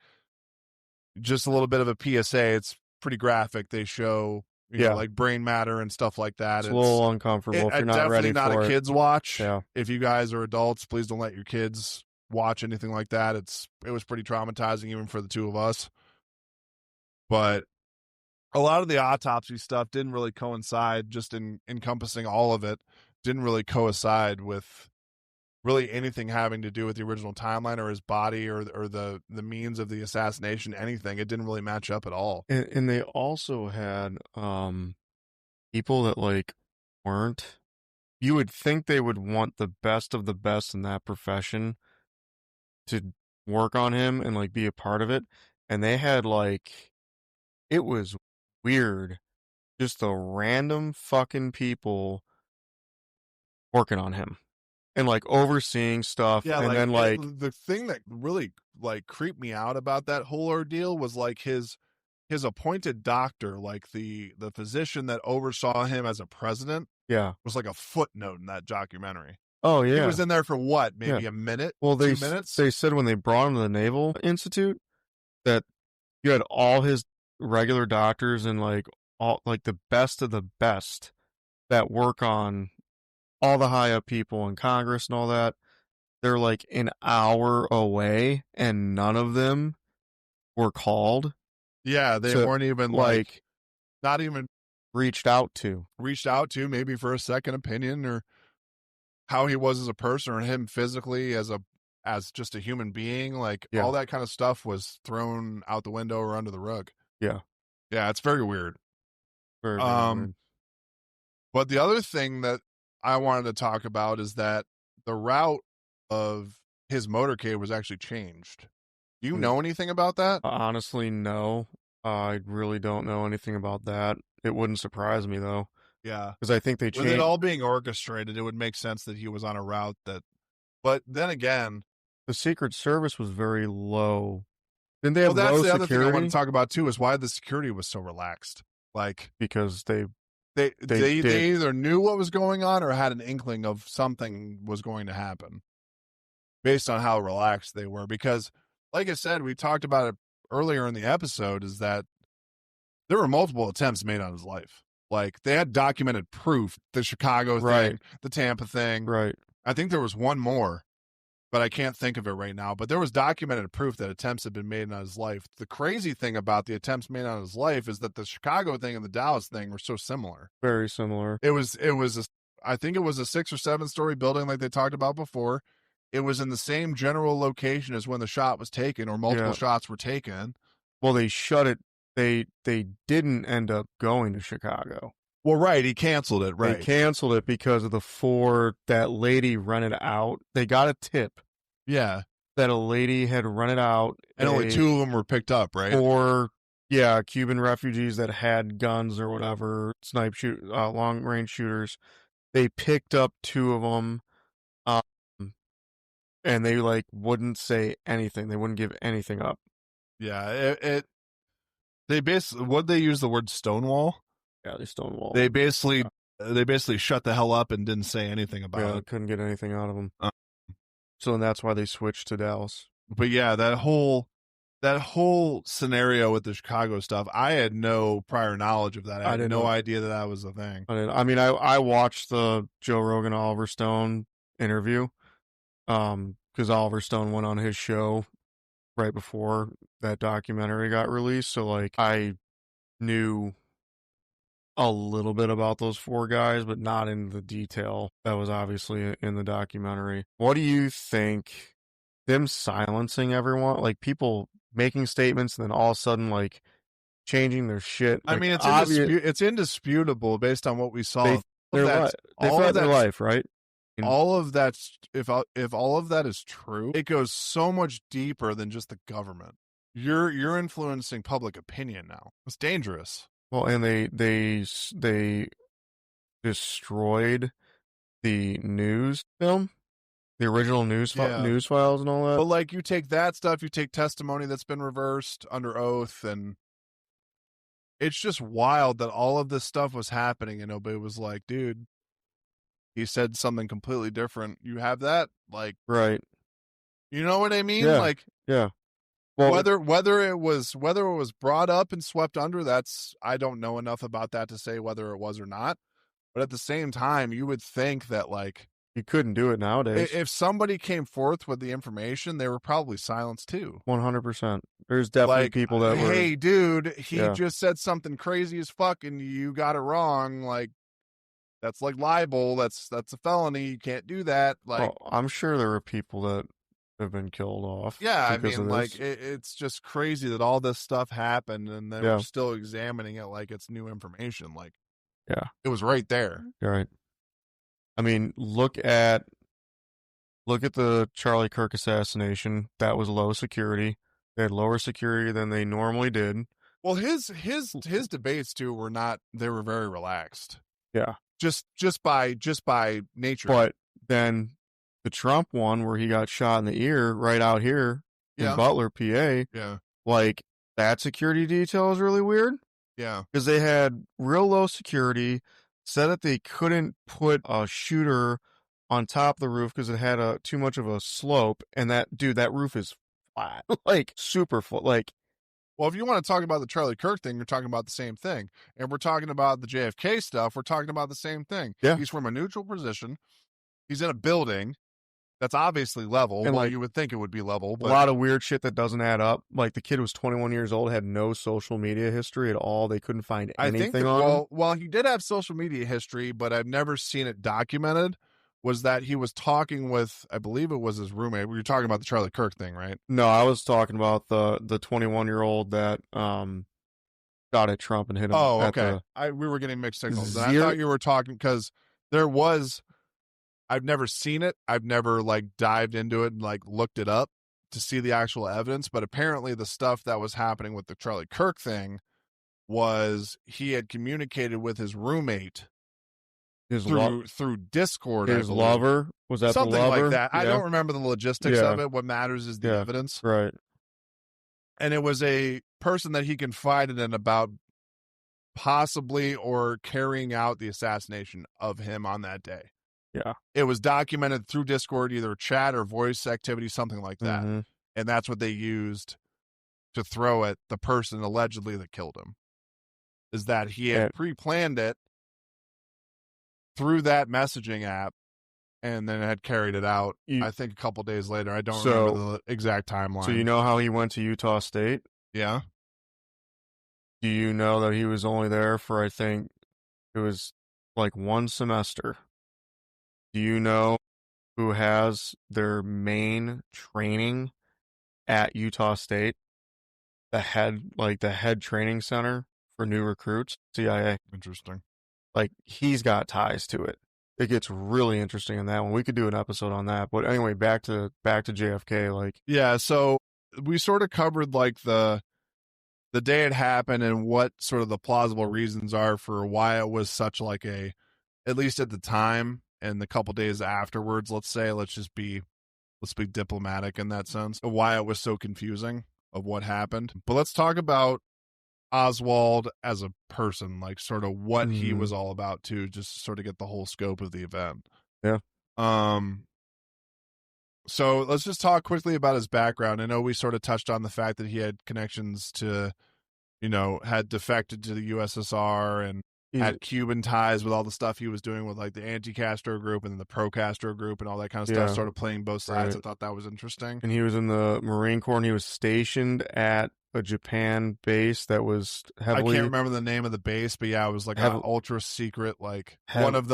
just a little bit of a PSA, it's pretty graphic. They show you know, like brain matter and stuff like that. It's a little uncomfortable if you're not ready for it. Definitely not a kid's watch. Yeah. If you guys are adults, please don't let your kids watch anything like that. It was pretty traumatizing even for the two of us. But a lot of the autopsy stuff didn't really coincide, just in encompassing all of it, didn't really coincide with really anything having to do with the original timeline or his body or the means of the assassination, anything. It didn't really match up at all. And they also had people that like weren't, you would think they would want the best of the best in that profession to work on him and like be a part of it, and they had like, it was weird, just the random fucking people working on him and like overseeing stuff. Yeah, and then like the thing that really like creeped me out about that whole ordeal was like his appointed doctor, like the physician that oversaw him as a president, was like a footnote in that documentary. Oh yeah, he was in there for what, maybe a minute? Well, 2 minutes. They said when they brought him to the Naval Institute that you had all his regular doctors and like all like the best of the best that work on all the high up people in Congress and all that. They're like an hour away, and none of them were called. Yeah, they weren't even like not even reached out to maybe for a second opinion, or how he was as a person, or him physically as just a human being. Like all that kind of stuff was thrown out the window or under the rug. Yeah, it's very weird. Very weird. But the other thing that I wanted to talk about is that the route of his motorcade was actually changed. Do you know anything about that? Honestly, no. I really don't know anything about that. It wouldn't surprise me though. Yeah, because I think they changed. With it all being orchestrated, it would make sense that he was on a route that. But then again, the Secret Service was very low. Didn't they have low that's the security? other thing I want to talk about too, is why the security was so relaxed. Like because they either knew what was going on or had an inkling of something was going to happen, based on how relaxed they were. Because, like I said, we talked about it earlier in the episode, is that there were multiple attempts made on his life. Like they had documented proof, the Chicago thing, the Tampa thing. Right. I think there was one more, but I can't think of it right now. But there was documented proof that attempts had been made on his life. The crazy thing about the attempts made on his life is that the Chicago thing and the Dallas thing were so similar. Very similar. I think it was a 6 or 7 story building like they talked about before. it was in the same general location as when the shot was taken, or multiple Yeah. shots were taken. Well, they shut it. They didn't end up going to Chicago. Well, right, he canceled it, They right. canceled it because of the 4 that lady rented out. They got a tip Yeah. that a lady had rented out. And only 2 of them were picked up, right? 4, Cuban refugees that had guns or whatever, long range shooters. They picked up 2 of them, and they like wouldn't say anything. They wouldn't give anything up. Yeah, they basically, what they use the word stonewall. Yeah, they stonewalled. They basically shut the hell up and didn't say anything about it. Couldn't get anything out of them. So that's why they switched to Dallas. But yeah, that whole scenario with the Chicago stuff, I had no prior knowledge of that. I had no idea that was a thing. I watched the Joe Rogan Oliver Stone interview, because Oliver Stone went on his show right before that documentary got released. So like I knew a little bit about those 4 guys, but not in the detail that was obviously in the documentary. What do you think? Them silencing everyone, like people making statements and then all of a sudden like changing their shit. I Like, mean, it's indisputable based on what we saw. They threatened their life, right? All of that's, if all of that is true, it goes so much deeper than just the government. You're influencing public opinion now. It's dangerous. Well, and they destroyed the news film, the original news files and all that. But like, you take that stuff, you take testimony that's been reversed under oath, and it's just wild that all of this stuff was happening, and nobody was like, dude, he said something completely different. You have that, like, right? You know what I mean? Yeah. Like, yeah. Well, whether it was brought up and swept under, that's, I don't know enough about that to say whether it was or not. But at the same time, you would think that, like, you couldn't do it nowadays. If somebody came forth with the information, they were probably silenced too. 100%. There's definitely people that were, hey, dude, he just said something crazy as fuck and you got it wrong. Like, that's like libel. That's a felony. You can't do that. Like, well, I'm sure there were people that have been killed off. Yeah, I mean, like, it's just crazy that all this stuff happened and they were still examining it like it's new information. Like, it was right there. Right. I mean, look at the Charlie Kirk assassination. That was low security. They had lower security than they normally did. Well, his debates too were not. They were very relaxed. Yeah. Just by nature. But then the Trump one where he got shot in the ear right out here in Butler, PA. Yeah. Like, that security detail is really weird. Yeah. Because they had real low security, said that they couldn't put a shooter on top of the roof because it had too much of a slope, and that roof is flat, like super flat. Like, well, if you want to talk about the Charlie Kirk thing, you're talking about the same thing. And we're talking about the JFK stuff, we're talking about the same thing. Yeah. He's from a neutral position. He's in a building that's obviously level. And, well, like, you would think it would be level. But a lot of weird shit that doesn't add up. Like, the kid was 21 years old, had no social media history at all. They couldn't find anything on him. Well, he did have social media history, but I've never seen it documented. Was that he was talking with, I believe it was his roommate. We were talking about the Charlie Kirk thing, right? No, I was talking about the 21-year-old that shot at Trump and hit him. Oh, okay. We were getting mixed signals. I thought you were talking because there was. I've never seen it. I've never like dived into it and like looked it up to see the actual evidence. But apparently, the stuff that was happening with the Charlie Kirk thing was he had communicated with his roommate. Through Discord, his lover, was that something the lover? Like that? I don't remember the logistics of it. What matters is the evidence, right? And it was a person that he confided in about possibly or carrying out the assassination of him on that day. Yeah, it was documented through Discord, either chat or voice activity, something like that, and that's what they used to throw at the person allegedly that killed him. Is that he had pre-planned it through that messaging app and then had carried it out, I think, a couple days later. I don't remember the exact timeline. So you know how he went to Utah State? Yeah. Do you know that he was only there for, I think, it was like one semester? Do you know who has their main training at Utah State, the head training center for new recruits, CIA. Interesting. Like, he's got ties to it. It gets really interesting in that one. We could do an episode on that. But anyway, back to JFK. Like, yeah, so we sort of covered like the day it happened and what sort of the plausible reasons are for why it was such like a, at least at the time and the couple days afterwards, let's be diplomatic in that sense, why it was so confusing of what happened. But let's talk about Oswald as a person, like sort of what he was all about too, just to sort of get the whole scope of the event. Yeah. So let's just talk quickly about his background. I know we sort of touched on the fact that he had connections to, had defected to the USSR and had Cuban ties with all the stuff he was doing with like the anti-Castro group and then the pro-Castro group and all that kind of stuff, sort of playing both sides. Right. I thought that was interesting. And he was in the Marine Corps and he was stationed at a Japan base that was heavily... I can't remember the name of the base, but yeah, it was like an ultra secret, like one of,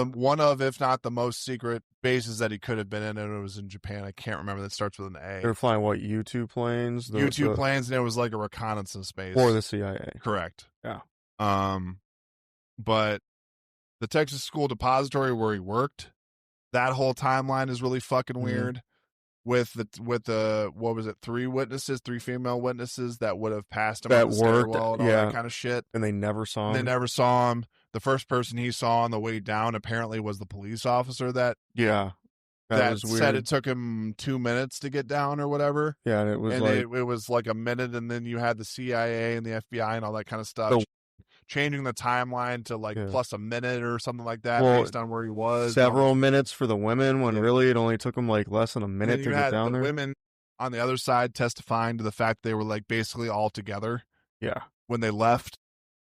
if not the most secret bases that he could have been in, and it was in Japan. I can't remember. That starts with an A. They were flying what, U-2 planes? U-2 planes, and it was like a reconnaissance base. For the CIA. Correct. Yeah. But the Texas School Depository where he worked, that whole timeline is really fucking weird. With the what was it, three female witnesses that would have passed him on the stairwell and all that kind of shit. And they never saw him. The first person he saw on the way down apparently was the police officer that was weird. Said it took him 2 minutes to get down or whatever. Yeah, and it was like a minute, and then you had the CIA and the FBI and all that kind of stuff. Changing the timeline to like plus a minute or something like that, based on where he was. Several minutes for the women when really it only took him like less than a minute to get down there. Women on the other side testifying to the fact they were like basically all together. Yeah. When they left.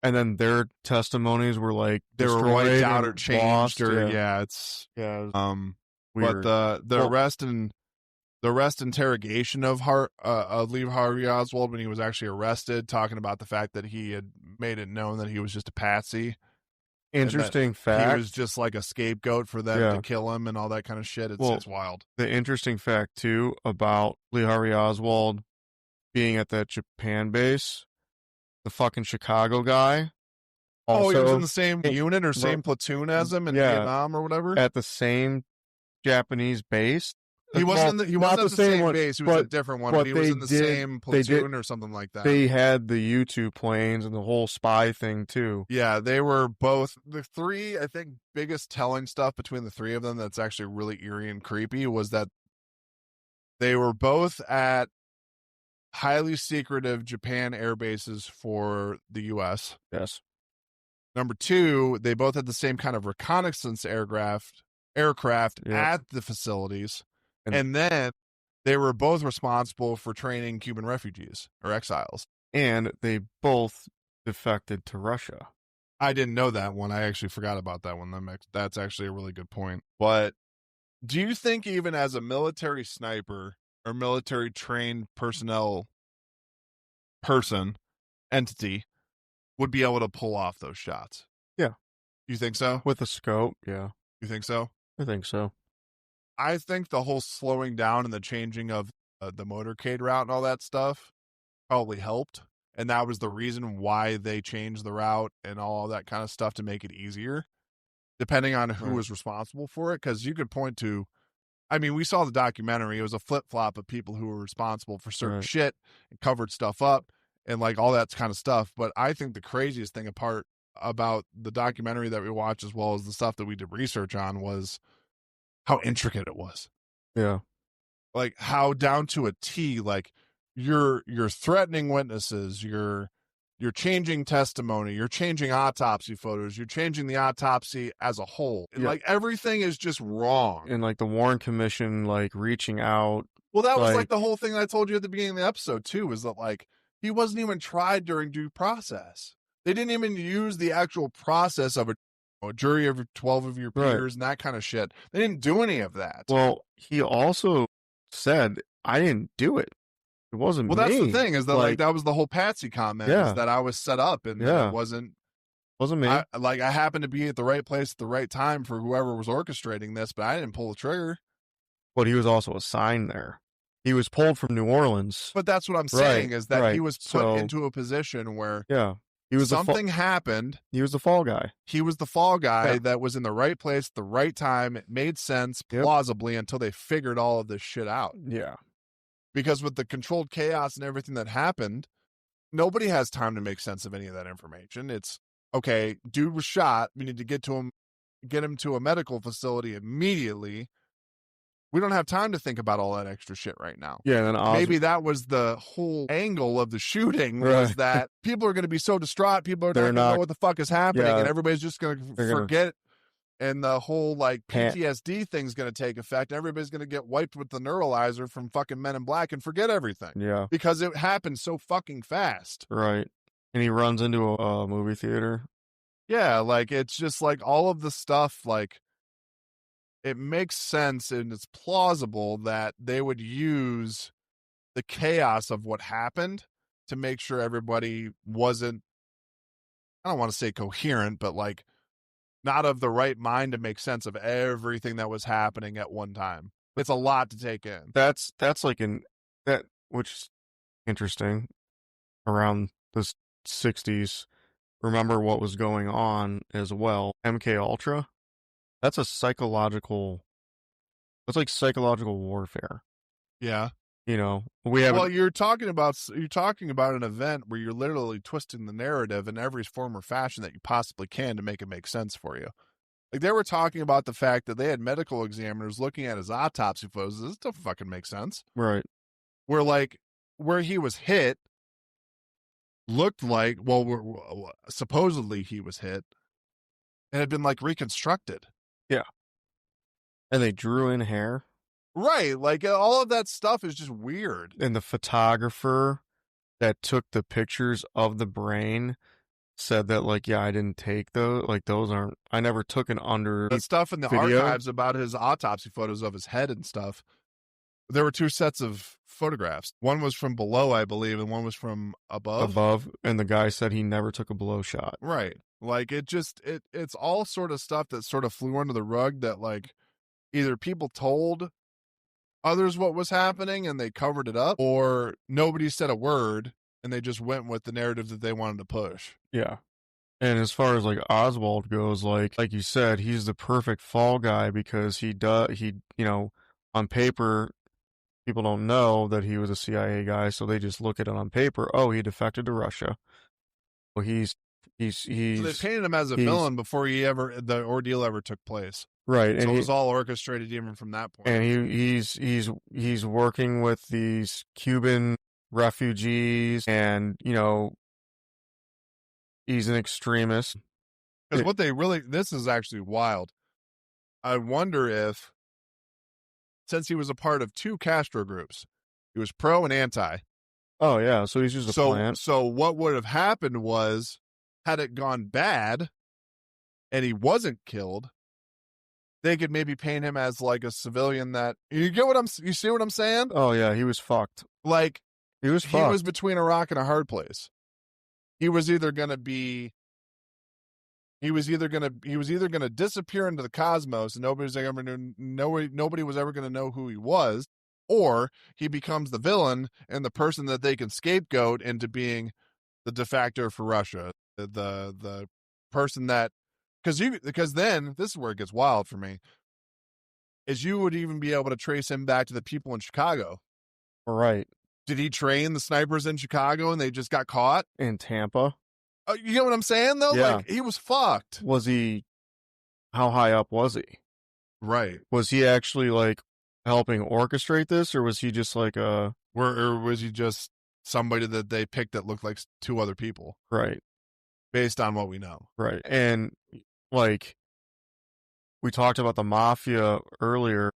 And then their testimonies were like they were wiped out or changed lost, or weird. But the arrest interrogation of Lee Harvey Oswald when he was actually arrested, talking about the fact that he had made it known that he was just a patsy. Interesting fact. He was just like a scapegoat for them to kill him and all that kind of shit. It's wild. The interesting fact, too, about Lee Harvey Oswald being at that Japan base, the fucking Chicago guy. Also, he was in the same unit or same platoon as him in Vietnam or whatever? At the same Japanese base. He wasn't at the same base. He was a different one, but he was in the same platoon or something like that. They had the U-2 planes and the whole spy thing, too. Yeah, they were both. The three, I think, biggest telling stuff between the three of them that's actually really eerie and creepy was that they were both at highly secretive Japan air bases for the U.S. Yes. Number two, they both had the same kind of reconnaissance aircraft at the facilities. And then they were both responsible for training Cuban refugees or exiles. And they both defected to Russia. I didn't know that one. I actually forgot about that one. That's actually a really good point. But do you think even as a military sniper or military trained entity would be able to pull off those shots? Yeah. You think so? With a scope, yeah. You think so? I think so. I think the whole slowing down and the changing of the motorcade route and all that stuff probably helped. And that was the reason why they changed the route and all that kind of stuff to make it easier, depending on who was responsible for it. Because you could point to, I mean, we saw the documentary. It was a flip-flop of people who were responsible for certain shit and covered stuff up and like all that kind of stuff. But I think the craziest thing about the documentary that we watched, as well as the stuff that we did research on, was how intricate it was. Yeah. Like how down to a T, like you're threatening witnesses, you're changing testimony, you're changing autopsy photos, you're changing the autopsy as a whole. Yeah. Like everything is just wrong. And like the Warren Commission, like reaching out. Well, that was like the whole thing I told you at the beginning of the episode too, is that like he wasn't even tried during due process. They didn't even use the actual process of a jury of 12 of your peers and that kind of shit. They didn't do any of that. Well, he also said, I didn't do it. It wasn't me. Well, that's the thing, is that like that was the whole Patsy comment, is that I was set up and it wasn't me. I happened to be at the right place at the right time for whoever was orchestrating this, but I didn't pull the trigger. but he was also assigned there. He was pulled from New Orleans. But that's what I'm Right, saying is that right. he was put So, into a position where yeah, he was something happened. he was the fall guy. He was the fall guy Yeah. that was in the right place at the right time. It made sense Yep. plausibly until they figured all of this shit out. Yeah. Because with the controlled chaos and everything that happened, nobody has time to make sense of any of that information. It's okay, dude was shot. We need to get him to a medical facility immediately. We don't have time to think about all that extra shit right now. Yeah, and then Maybe that was the whole angle of the shooting was Right. that people are going to be so distraught. People are They're not going to know not- what the fuck is happening, Yeah. and everybody's just going to They're gonna- forget. And the whole like Can't- PTSD thing's going to take effect. Everybody's going to get wiped with the neuralizer from fucking Men in Black and forget everything Yeah. because it happened so fucking fast. Right. And he runs into a movie theater. Yeah, like it's just like all of the stuff, like it makes sense and it's plausible that they would use the chaos of what happened to make sure everybody wasn't, I don't want to say coherent, but like not of the right mind to make sense of everything that was happening at one time. It's a lot to take in. That's like which is interesting. Around the 60s, remember what was going on as well. MK Ultra, that's psychological warfare. Yeah. You know, we have. Well, you're talking about an event where you're literally twisting the narrative in every form or fashion that you possibly can to make it make sense for you. Like they were talking about the fact that they had medical examiners looking at his autopsy photos. This doesn't fucking make sense. Right. Where he was hit looked like, supposedly he was hit and had been like reconstructed. Yeah. And they drew in hair. Right. Like all of that stuff is just weird. And the photographer that took the pictures of the brain said that, like, yeah, I didn't take those. Like, those aren't, I never took an under. The stuff in the video. archives about his autopsy photos of his head and stuff. There were two sets of photographs. One was from below, I believe, and one was from above. And the guy said he never took a blow shot. Right. Like it's all sort of stuff that sort of flew under the rug that like either people told others what was happening and they covered it up, or nobody said a word and they just went with the narrative that they wanted to push. Yeah. And as far as like Oswald goes, like you said, he's the perfect fall guy because he on paper, people don't know that he was a CIA guy, so they just look at it on paper. Oh, he defected to Russia. Well, he's So they painted him as a villain before the ordeal ever took place. Right. So And it was all orchestrated even from that point. And he's working with these Cuban refugees, and he's an extremist. Because this is actually wild. I wonder if, since he was a part of two Castro groups, he was pro and anti. Oh yeah, so he's just a plant. So what would have happened was, had it gone bad, and he wasn't killed, they could maybe paint him as like a civilian that you see what I'm saying? Oh yeah, he was fucked. Like he was between a rock and a hard place. He was either gonna disappear into the cosmos and nobody was ever gonna know who he was, or he becomes the villain and the person that they can scapegoat into being the de facto for Russia, the person that. Because then this is where it gets wild for me, is you would even be able to trace him back to the people in Chicago. Right. Did he train the snipers in Chicago and they just got caught? In Tampa. You know what I'm saying though? Yeah. Like he was fucked. How high up was he? Right. Was he actually like helping orchestrate this, or was he just like or was he just somebody that they picked that looked like two other people? Right. Based on what we know. Right. And like we talked about the mafia earlier,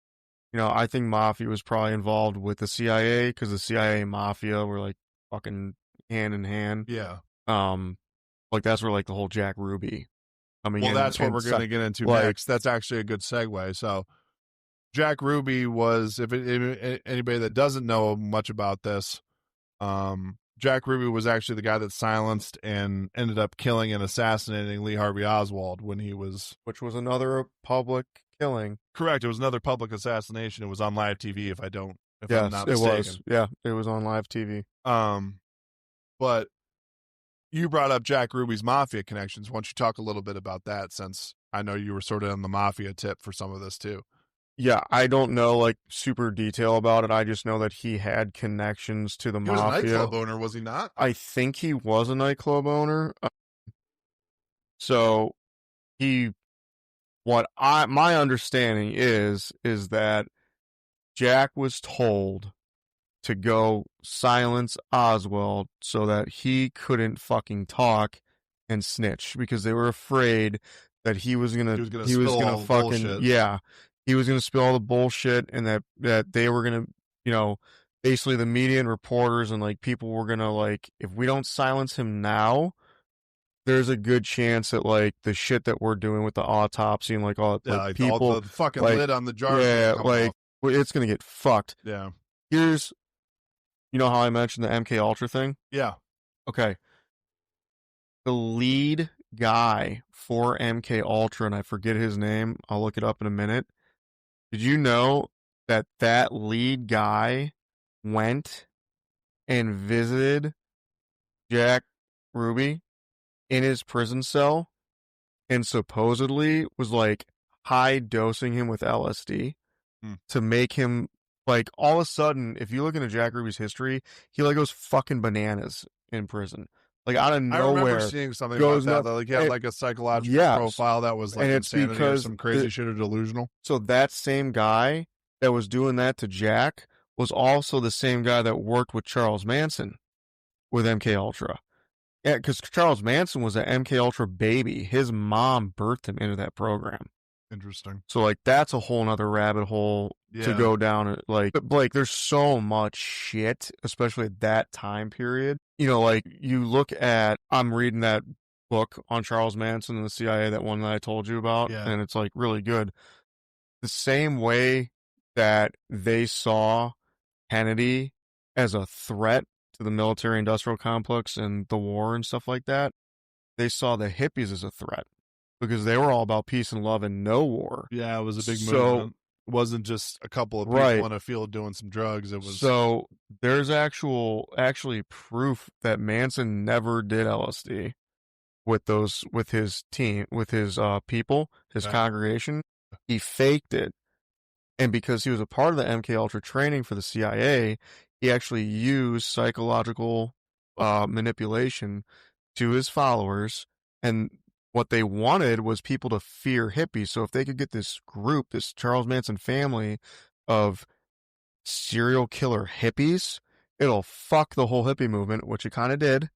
I think mafia was probably involved with the CIA because the CIA and mafia were like fucking hand in hand. Yeah. Like that's where like the whole Jack Ruby coming in. Well, that's what we're going to get into next. That's actually a good segue. So Jack Ruby was, if anybody that doesn't know much about this, Jack Ruby was actually the guy that silenced and ended up killing and assassinating Lee Harvey Oswald when he was... Which was another public killing. Correct. It was another public assassination. It was on live TV. If I'm Yes, not it mistaken. was. Yeah, it was on live TV. But you brought up Jack Ruby's mafia connections. Why don't you talk a little bit about that, since I know you were sort of on the mafia tip for some of this too. Yeah, I don't know like super detail about it. I just know that he had connections to the He was a mafia. nightclub owner, was he not? I think he was a nightclub owner. So my understanding is that Jack was told to go silence Oswald so that he couldn't fucking talk and snitch, because they were afraid that he was gonna fucking bullshit. Yeah, he was gonna spill all the bullshit, and that they were gonna, you know, basically the media and reporters and like people were gonna like, if we don't silence him now, there's a good chance that like the shit that we're doing with the autopsy and like all like people, all the fucking like, lid on the jar, like it's gonna get fucked. Yeah. Here's, you know how I mentioned the MK Ultra thing? Yeah. Okay. The lead guy for MK Ultra, and I forget his name, I'll look it up in a minute. Did you know that lead guy went and visited Jack Ruby in his prison cell and supposedly was like high dosing him with LSD to make him, like, all of a sudden, if you look into Jack Ruby's history, he like goes fucking bananas in prison. Like out of nowhere. I remember seeing something about that. Like he had like a psychological profile that was like and it's insanity because or some crazy shit or delusional. So that same guy that was doing that to Jack was also the same guy that worked with Charles Manson with MK Ultra. Yeah, because Charles Manson was an MK Ultra baby. His mom birthed him into that program. Interesting. So like that's a whole nother rabbit hole to go down. Like, but Blake, there's so much shit, especially at that time period. You know, like you look at, I'm reading that book on Charles Manson and the CIA, that one that I told you about, and it's like really good. The same way that they saw Kennedy as a threat to the military industrial complex and the war and stuff like that, they saw the hippies as a threat because they were all about peace and love and no war. Yeah, it was a big movement. It wasn't just a couple of people in a field doing some drugs. It was. So there's actually proof that Manson never did LSD with his team, with his people, his congregation. He faked it. And because he was a part of the MK Ultra training for the CIA, he actually used psychological manipulation to his followers. And what they wanted was people to fear hippies. So if they could get this group, this Charles Manson family of serial killer hippies, it'll fuck the whole hippie movement, which it kind of did.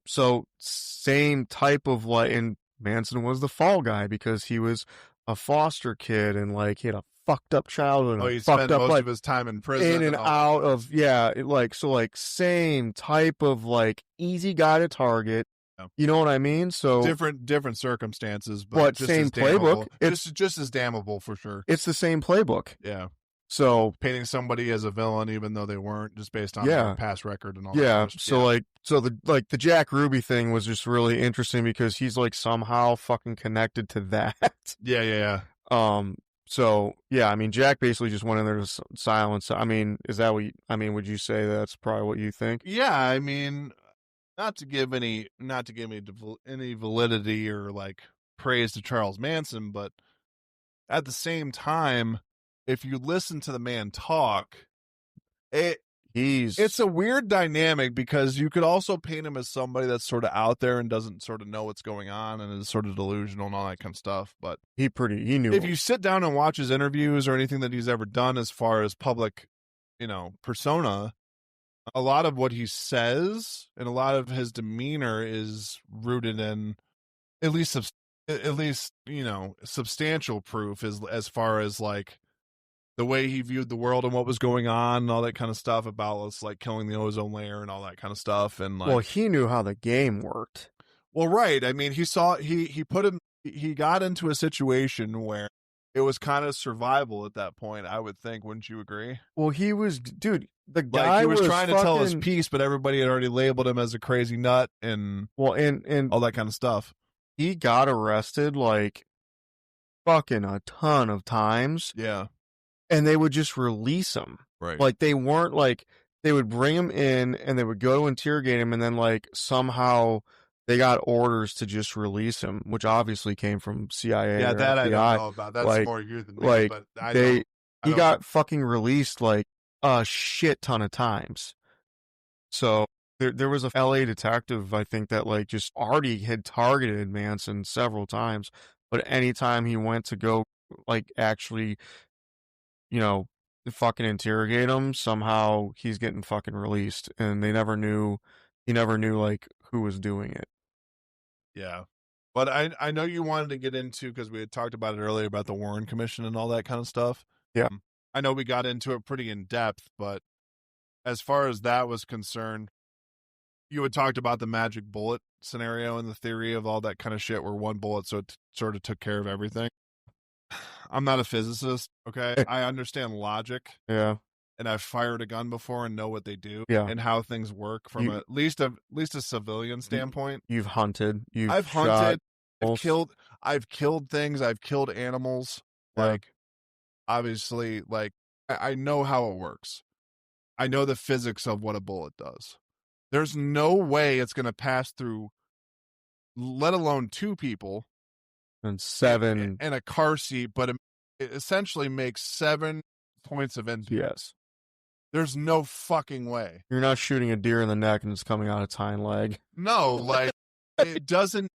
So same type of like, and Manson was the fall guy because he was a foster kid and like he had a fucked up childhood. He spent most of his time in prison, in and out of same type of like easy guy to target. You know what I mean? So different circumstances, but just same as playbook. It's just as damnable for sure. It's the same playbook. Yeah. So painting somebody as a villain, even though they weren't, just based on their past record and all that. Yeah. So the Jack Ruby thing was just really interesting because he's like somehow fucking connected to that. Yeah. So yeah, I mean, Jack basically just went in there to silence. I mean, is that what? Would you say that's probably what you think? Yeah, I mean, not to give any validity or like praise to Charles Manson, but at the same time, if you listen to the man talk, it's a weird dynamic because you could also paint him as somebody that's sort of out there and doesn't sort of know what's going on and is sort of delusional and all that kind of stuff. But he knew. If you sit down and watch his interviews or anything that he's ever done as far as public, persona, a lot of what he says and a lot of his demeanor is rooted in at least substantial proof as far as like the way he viewed the world and what was going on and all that kind of stuff about us, like killing the ozone layer and all that kind of stuff. And like, well, he knew how the game worked. Well, right. I mean, he got into a situation where it was kind of survival at that point, I would think. Wouldn't you agree? Well, the guy was trying to tell his piece, but everybody had already labeled him as a crazy nut and and all that kind of stuff. He got arrested like fucking a ton of times. Yeah. And they would just release him. Right. Like, they weren't like, they would bring him in and they would go to interrogate him, and then like somehow they got orders to just release him, which obviously came from CIA Yeah, or that I don't FBI. know about. That's Like, more you than me, like but he got fucking released like a shit ton of times. So there was a LA detective, I think, that like just already had targeted Manson several times, but anytime he went to go like actually, you know, fucking interrogate him, somehow he's getting fucking released, and he never knew like who was doing it. Yeah. But I know you wanted to get into, because we had talked about it earlier about the Warren Commission and all that kind of stuff. Yeah. I know we got into it pretty in depth, but as far as that was concerned, you had talked about the magic bullet scenario and the theory of all that kind of shit where one bullet sort of took care of everything. I'm not a physicist, okay? I understand logic. Yeah. And I've fired a gun before and know what they do, yeah, and how things work from at least a civilian standpoint. You've hunted. I've hunted. I've killed things. I've killed animals. Yeah. Like, obviously, like I know how it works. I know the physics of what a bullet does. There's no way it's going to pass through, let alone two people and 7 and a car seat, but it essentially makes 7 points of impact. Yes. There's no fucking way. You're not shooting a deer in the neck and it's coming out its hind leg. No, like it doesn't.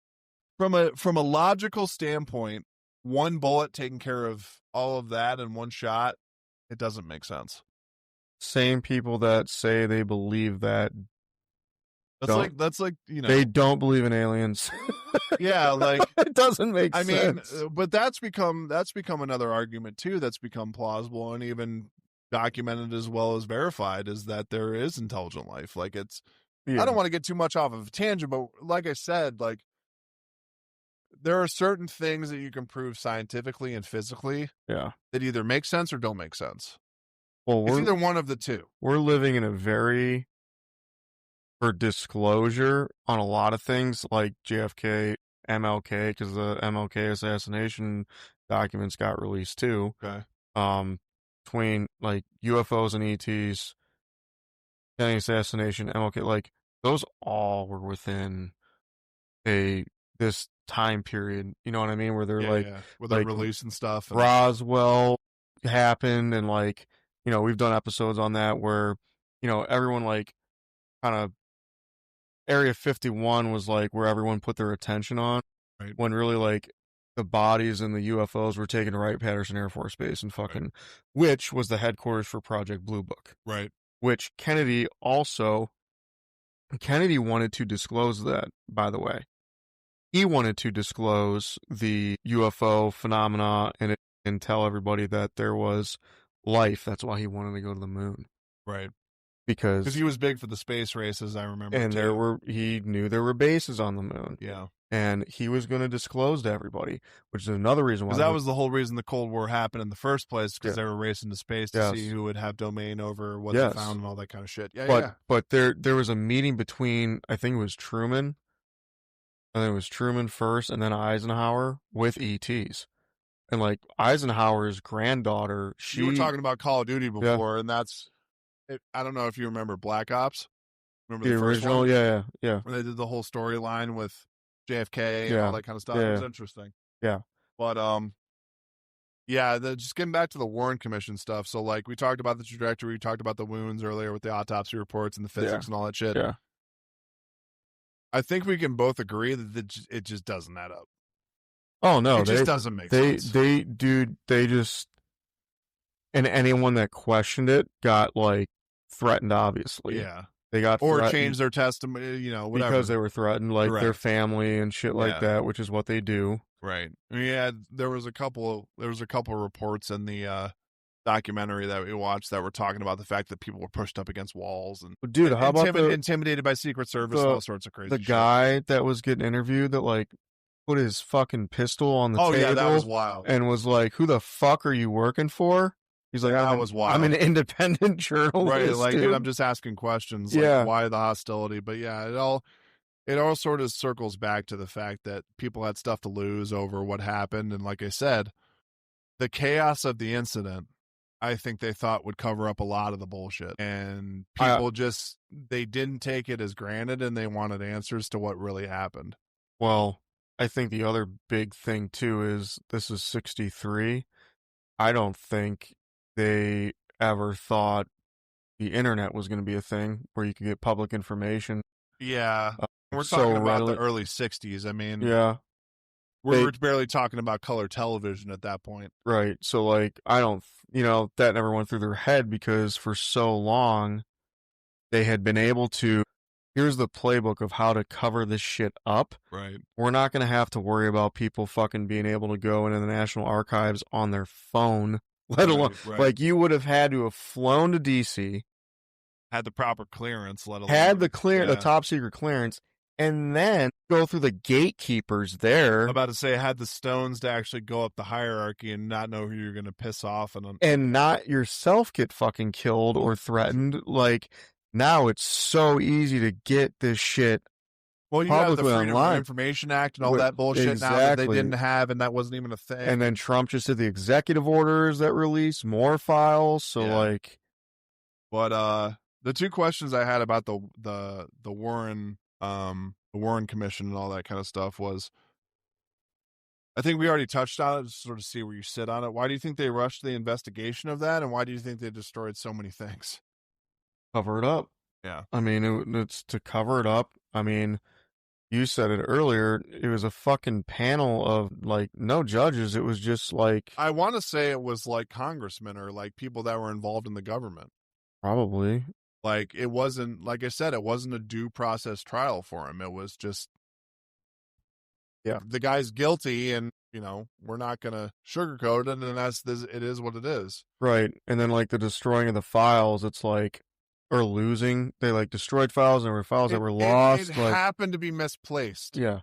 From a logical standpoint, one bullet taking care of all of that in one shot, it doesn't make sense. Same people that say they believe that. That's like they don't believe in aliens. Yeah, like it doesn't make sense. I mean, but that's become another argument too. That's become plausible and even documented as well as verified, is that there is intelligent life. Like it's. Yeah. I don't want to get too much off of a tangent, but like I said, like there are certain things that you can prove scientifically and physically. Yeah. That either make sense or don't make sense. Well, it's either one of the two. We're living in a very, for disclosure on a lot of things like JFK, MLK, because the MLK assassination documents got released too. Okay. Between like UFOs and ETs, Kennedy assassination, MLK, like those all were within this time period. You know what I mean? Where they're where they're releasing stuff. Roswell happened, and like, you know, we've done episodes on that where, you know, everyone like kind of Area 51 was like where everyone put their attention on, right? When really like the bodies and the UFOs were taken to Wright-Patterson Air Force Base and fucking, right. Which was the headquarters for Project Blue Book, right? Which Kennedy wanted to disclose that, by the way. He wanted to disclose the UFO phenomena and tell everybody that there was life. That's why he wanted to go to the moon. Right. Because he was big for the space races, I remember. And he knew there were bases on the moon. Yeah. And he was going to disclose to everybody, which is another reason why. Because that was the whole reason the Cold War happened in the first place, because they were racing to space to see who would have domain over what they found and all that kind of shit. Yeah, But there was a meeting between, I think it was Truman. I think it was Truman first, and then Eisenhower with ETs. And like Eisenhower's granddaughter, you were talking about Call of Duty before, and that's. I don't know if you remember Black Ops. Remember the first original? One? Yeah. When they did the whole storyline with JFK and all that kind of stuff. Yeah. It was interesting. Yeah. But just getting back to the Warren Commission stuff. So like we talked about the trajectory, we talked about the wounds earlier with the autopsy reports and the physics and all that shit. Yeah. I think we can both agree that it just doesn't add up. Oh no, it just doesn't make sense. They just, and anyone that questioned it got like threatened, obviously. Yeah. They got changed their testimony, you know, whatever. Because they were threatened, like their family and shit like that, which is what they do. Right. Yeah, there was a couple reports in the documentary that we watched that were talking about the fact that people were pushed up against walls and dude, how about intimidated by Secret Service and all sorts of crazy shit. The guy that was getting interviewed that like put his fucking pistol on the table. Oh yeah, that was wild. And was like, "Who the fuck are you working for?" He's like, that was wild. I'm an independent journalist. Right, like dude. I'm just asking questions. Like, why the hostility? But yeah, it all sort of circles back to the fact that people had stuff to lose over what happened. And like I said, the chaos of the incident, I think they thought would cover up a lot of the bullshit. And people just, they didn't take it as granted and they wanted answers to what really happened. Well, I think the other big thing too is this is 63. I don't think they ever thought the internet was going to be a thing where you could get public information. Yeah. We're So talking about readily. the early 60s. I mean, Yeah, we're barely talking about color television at that point. right. So, like, I don't, that never went through their head because for so long they had been able to. Here's the playbook of how to cover this shit up. Right. We're not going to have to worry about people fucking being able to go into the National Archives on their phone, let alone, like, you would have had to have flown to DC, had the proper clearance, let alone had the top secret clearance, and then go through the gatekeepers there. I'm about to say, had the stones to actually go up the hierarchy and not know who you're going to piss off and not yourself get fucking killed or threatened. Like, now it's so easy to get this shit. Well, you have the Freedom of Information Act and all that bullshit now that they didn't have, and that wasn't even a thing. And then Trump just did the executive orders that release more files. So like, but the two questions I had about the Warren Commission and all that kind of stuff was, I think we already touched on it, just sort of see where you sit on it. Why do you think they rushed the investigation of that, and why do you think they destroyed so many things? Cover it up. Yeah. I mean, it's to cover it up. I mean, you said it earlier. It was a fucking panel of, like, no judges. It was just like... I want to say it was like congressmen or like people that were involved in the government. Probably. Like, it wasn't, like I said, it wasn't a due process trial for him. It was just... Yeah, the guy's guilty, and we're not gonna sugarcoat it, and it is what it is. Right, and then like the destroying of the files, it's like, or losing. They like destroyed files, and there were files that were lost. It happened to be misplaced. Yeah,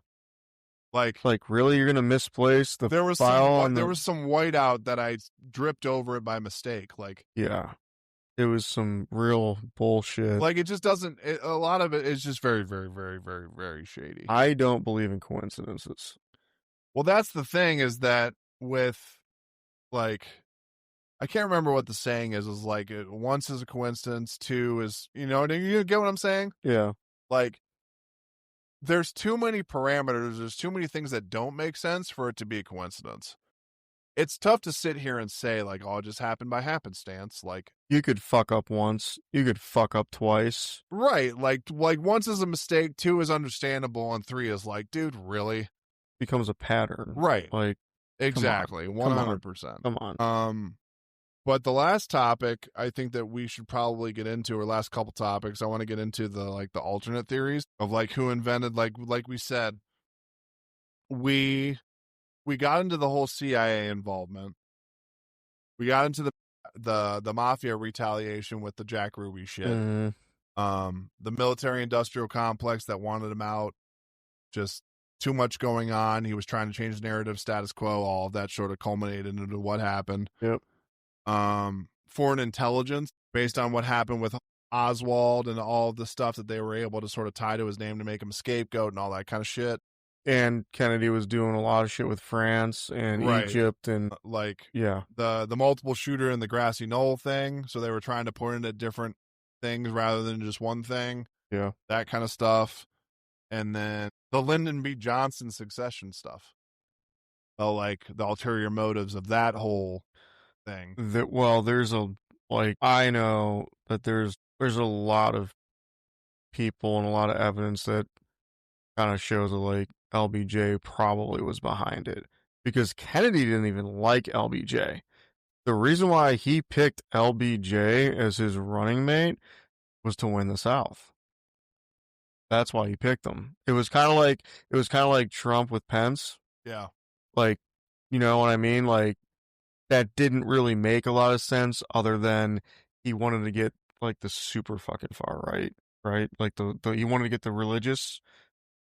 like really, you're gonna misplace the file? There was some whiteout that I dripped over it by mistake. Like, yeah, it was some real bullshit. Like, it just doesn't. A lot of it is just very, very, very, very, very shady. I don't believe in coincidences. Well, that's the thing, is that with, like, I can't remember what the saying is like, once is a coincidence, two is, do you get what I'm saying? Yeah. Like, there's too many parameters, there's too many things that don't make sense for it to be a coincidence. It's tough to sit here and say, like, oh, it just happened by happenstance. Like, you could fuck up once, you could fuck up twice. Right. Like once is a mistake, two is understandable, and three is like, dude, really? Becomes a pattern. Right. Like, exactly. 100%. Come on. But the last topic I think that we should probably get into, or last couple topics, I want to get into the alternate theories of like who invented, like we said, we got into the whole CIA involvement. We got into the mafia retaliation with the Jack Ruby shit. Mm-hmm. The military industrial complex that wanted him out, just too much going on. He was trying to change the narrative, status quo, all of that sort of culminated into what happened. Yep. Foreign intelligence, based on what happened with Oswald and all of the stuff that they were able to sort of tie to his name to make him a scapegoat and all that kind of shit. And Kennedy was doing a lot of shit with France and Egypt and the multiple shooter and the grassy knoll thing. So they were trying to point it at different things rather than just one thing. Yeah. That kind of stuff. And then the Lyndon B. Johnson succession stuff. So like the ulterior motives of that whole thing. There's I know that there's a lot of people and a lot of evidence that kind of shows that LBJ probably was behind it, because Kennedy didn't even like LBJ. The reason why he picked LBJ as his running mate was to win the South. That's why he picked him. It was kind of like Trump with Pence. Yeah. Like, you know what I mean? Like, that didn't really make a lot of sense, other than he wanted to get the super fucking far right, right? Like he wanted to get the religious,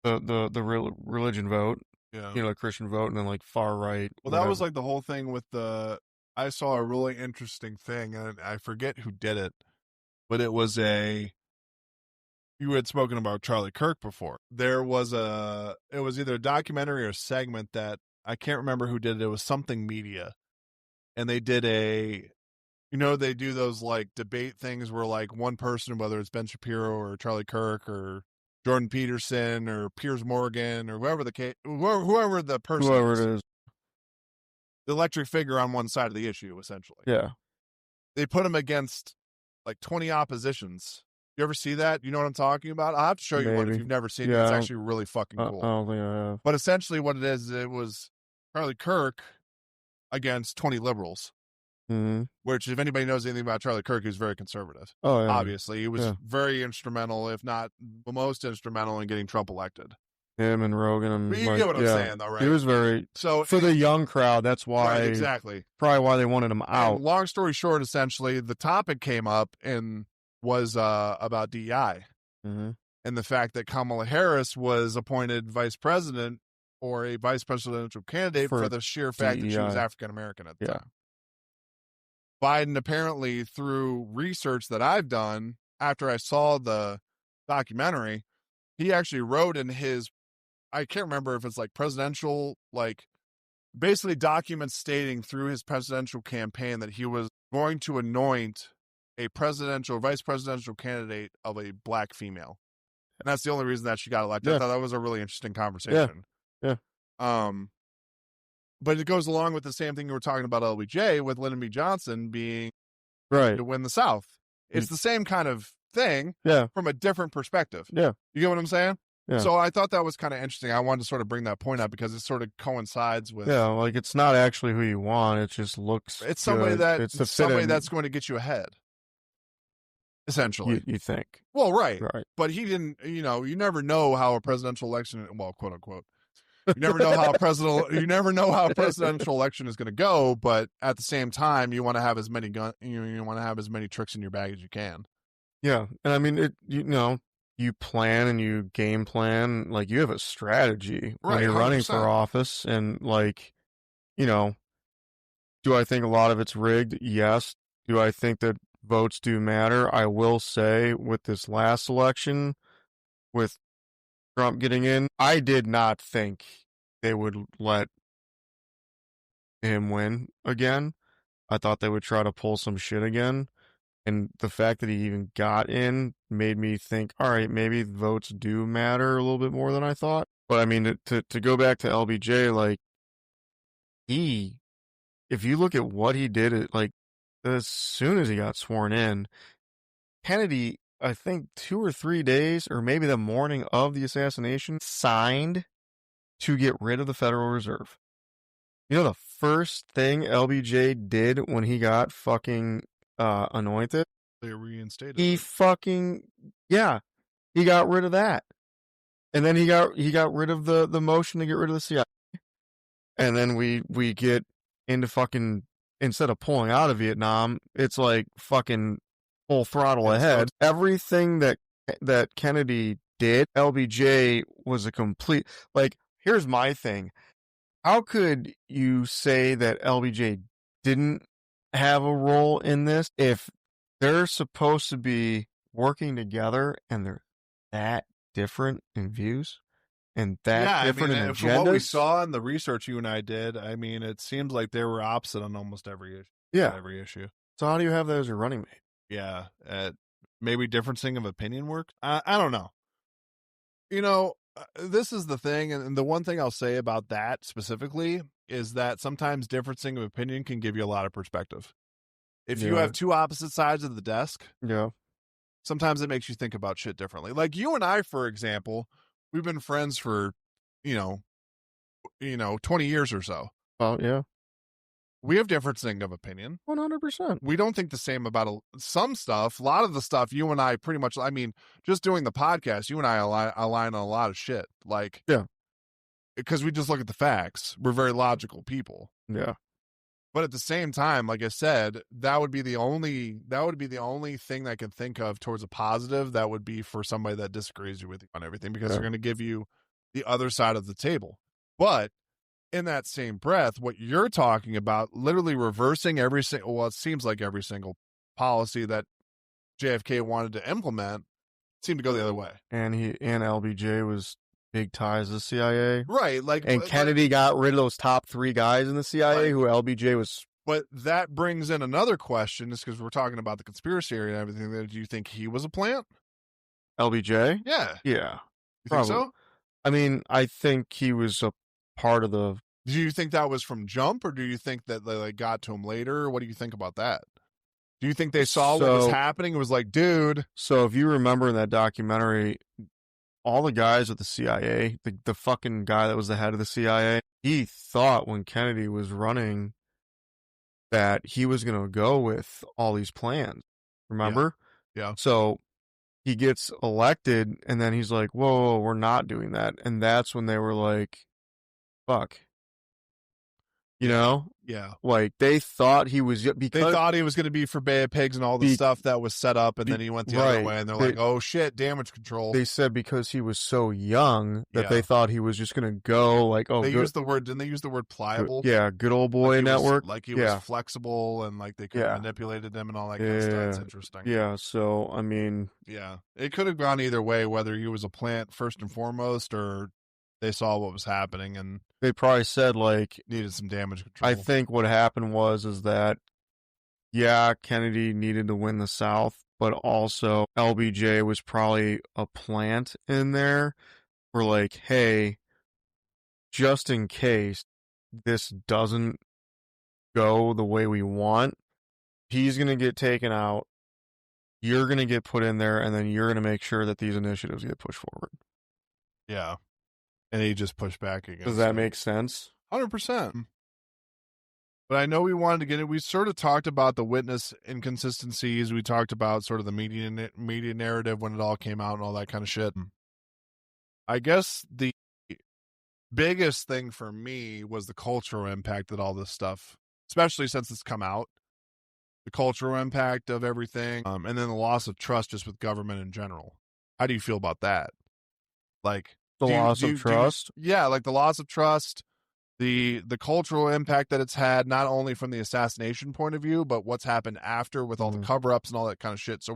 the religion vote, yeah, Christian vote, and then far right. Well, whatever. That was the whole thing with I saw a really interesting thing, and I forget who did it, but it was you had spoken about Charlie Kirk before. There was it was either a documentary or a segment that I can't remember who did it. It was something media, and they did they do those like debate things where like one person, whether it's Ben Shapiro or Charlie Kirk or Jordan Peterson or Piers Morgan or whoever the person Whoever is, it is. the electric figure on one side of the issue, essentially. Yeah. They put him against like 20 oppositions. You ever see that? You know what I'm talking about? I'll have to show you one if you've never seen it. It's actually really fucking cool. I don't think I have. But essentially what it was Charlie Kirk against 20 liberals. Mm-hmm. Which, if anybody knows anything about Charlie Kirk, he was very conservative. Oh, yeah. Obviously. He was very instrumental, if not the most instrumental, in getting Trump elected. Him and Rogan. And but you get what I'm saying, though, right? He was very... So for the young crowd, that's why... Right, exactly. Probably why they wanted him out. And long story short, essentially, the topic came up and was about DEI. Mm-hmm. And the fact that Kamala Harris was appointed vice president or a vice presidential candidate for the sheer fact that she was African-American at the time. Biden, apparently, through research that I've done after I saw the documentary, he actually wrote in his, I can't remember if it's like presidential, like basically documents stating through his presidential campaign that he was going to anoint a vice presidential candidate of a black female. And that's the only reason that she got elected. I thought that was a really interesting conversation. Yeah. But it goes along with the same thing you were talking about LBJ with Lyndon B. Johnson being right to win the South. It's the same kind of thing from a different perspective. Yeah. You get what I'm saying? Yeah. So I thought that was kind of interesting. I wanted to sort of bring that point up because it sort of coincides with... Yeah, like it's not actually who you want. It just looks It's somebody good. that's going to get you ahead. Essentially. You think. Well, right. Right. But he didn't, you never know how a presidential election, well, quote unquote, you never know how a presidential election is going to go, but at the same time, you want to have as many you want to have as many tricks in your bag as you can. Yeah. And I mean, you plan and you game plan, like you have a strategy when you're 100%. Running for office. And like, do I think a lot of it's rigged? Yes. Do I think that votes do matter? I will say with this last election, with Trump getting in, I did not think they would let him win again. I thought they would try to pull some shit again. And the fact that he even got in made me think, all right, maybe votes do matter a little bit more than I thought. But I mean, to go back to LBJ, like, if you look at what he did, like, as soon as he got sworn in, Kennedy, I think 2 or 3 days, or maybe the morning of the assassination, signed to get rid of the Federal Reserve. You know the first thing LBJ did when he got fucking anointed? They reinstated. He got rid of that. And then he got rid of the motion to get rid of the CIA. And then we get into fucking, instead of pulling out of Vietnam, it's like fucking full throttle ahead. Everything that Kennedy did, LBJ was a complete, like, here's my thing. How could you say that LBJ didn't have a role in this if they're supposed to be working together and they're that different in views and that different in agendas? From what we saw in the research you and I did, I mean, it seems like they were opposite on almost every issue. Yeah. Every issue. So how do you have that as your running mate? Yeah. Maybe differencing of opinion works. I don't know. This is the thing, and the one thing I'll say about that specifically is that sometimes differencing of opinion can give you a lot of perspective. If you have two opposite sides of the desk, sometimes it makes you think about shit differently. Like you and I, for example, we've been friends for, 20 years or so. Oh, yeah. We have differencing of opinion. 100%. We don't think the same about some stuff. A lot of the stuff you and I pretty much, I mean, just doing the podcast, you and I align on a lot of shit. Like, because we just look at the facts. We're very logical people. Yeah. But at the same time, like I said, that would be the only thing I can think of towards a positive. That would be for somebody that disagrees with you on everything, because they're going to give you the other side of the table. But in that same breath, what you're talking about, literally reversing it seems like every single policy that JFK wanted to implement seemed to go the other way. And LBJ was big ties to the CIA. Right. And Kennedy got rid of those top 3 guys in the CIA who LBJ was But that brings in another question, just because we're talking about the conspiracy theory and everything. Do you think he was a plant? LBJ? Yeah. Yeah, You think probably. so? I mean, I think he was a part of the. Do you think that was from jump, or do you think that they like got to him later? What do you think about that? Do you think they saw what was happening and was like, dude? So if you remember in that documentary, all the guys at the CIA, the fucking guy that was the head of the CIA, he thought when Kennedy was running that he was going to go with all these plans. Remember? Yeah. So he gets elected, and then he's like, whoa, we're not doing that. And that's when they were like, fuck. You know? Yeah. Like, they thought he was, because they thought he was going to be for Bay of Pigs and all the stuff that was set up, and then he went the other way, and they're like, oh shit, damage control. They said because he was so young that they thought he was just going to go like, oh, they used the word, didn't they use the word pliable? Yeah, good old boy network. Like he was flexible, and like they could have manipulated them and all that kind of stuff. It's interesting. Yeah, so, I mean. Yeah, it could have gone either way, whether he was a plant first and foremost, or they saw what was happening and they probably said like needed some damage control. I think what happened is that Kennedy needed to win the South, but also LBJ was probably a plant in there for like, hey, just in case this doesn't go the way we want, he's going to get taken out, you're going to get put in there, and then you're going to make sure that these initiatives get pushed forward. Yeah. And he just pushed back against. Does that make sense? 100%. But I know we wanted to get it. We sort of talked about the witness inconsistencies. We talked about sort of the media narrative when it all came out and all that kind of shit. I guess the biggest thing for me was the cultural impact that all this stuff, especially since it's come out, the cultural impact of everything, and then the loss of trust just with government in general. How do you feel about that? Like, the loss of trust? Like the loss of trust, the cultural impact that it's had, not only from the assassination point of view, but what's happened after with all the cover-ups and all that kind of shit. So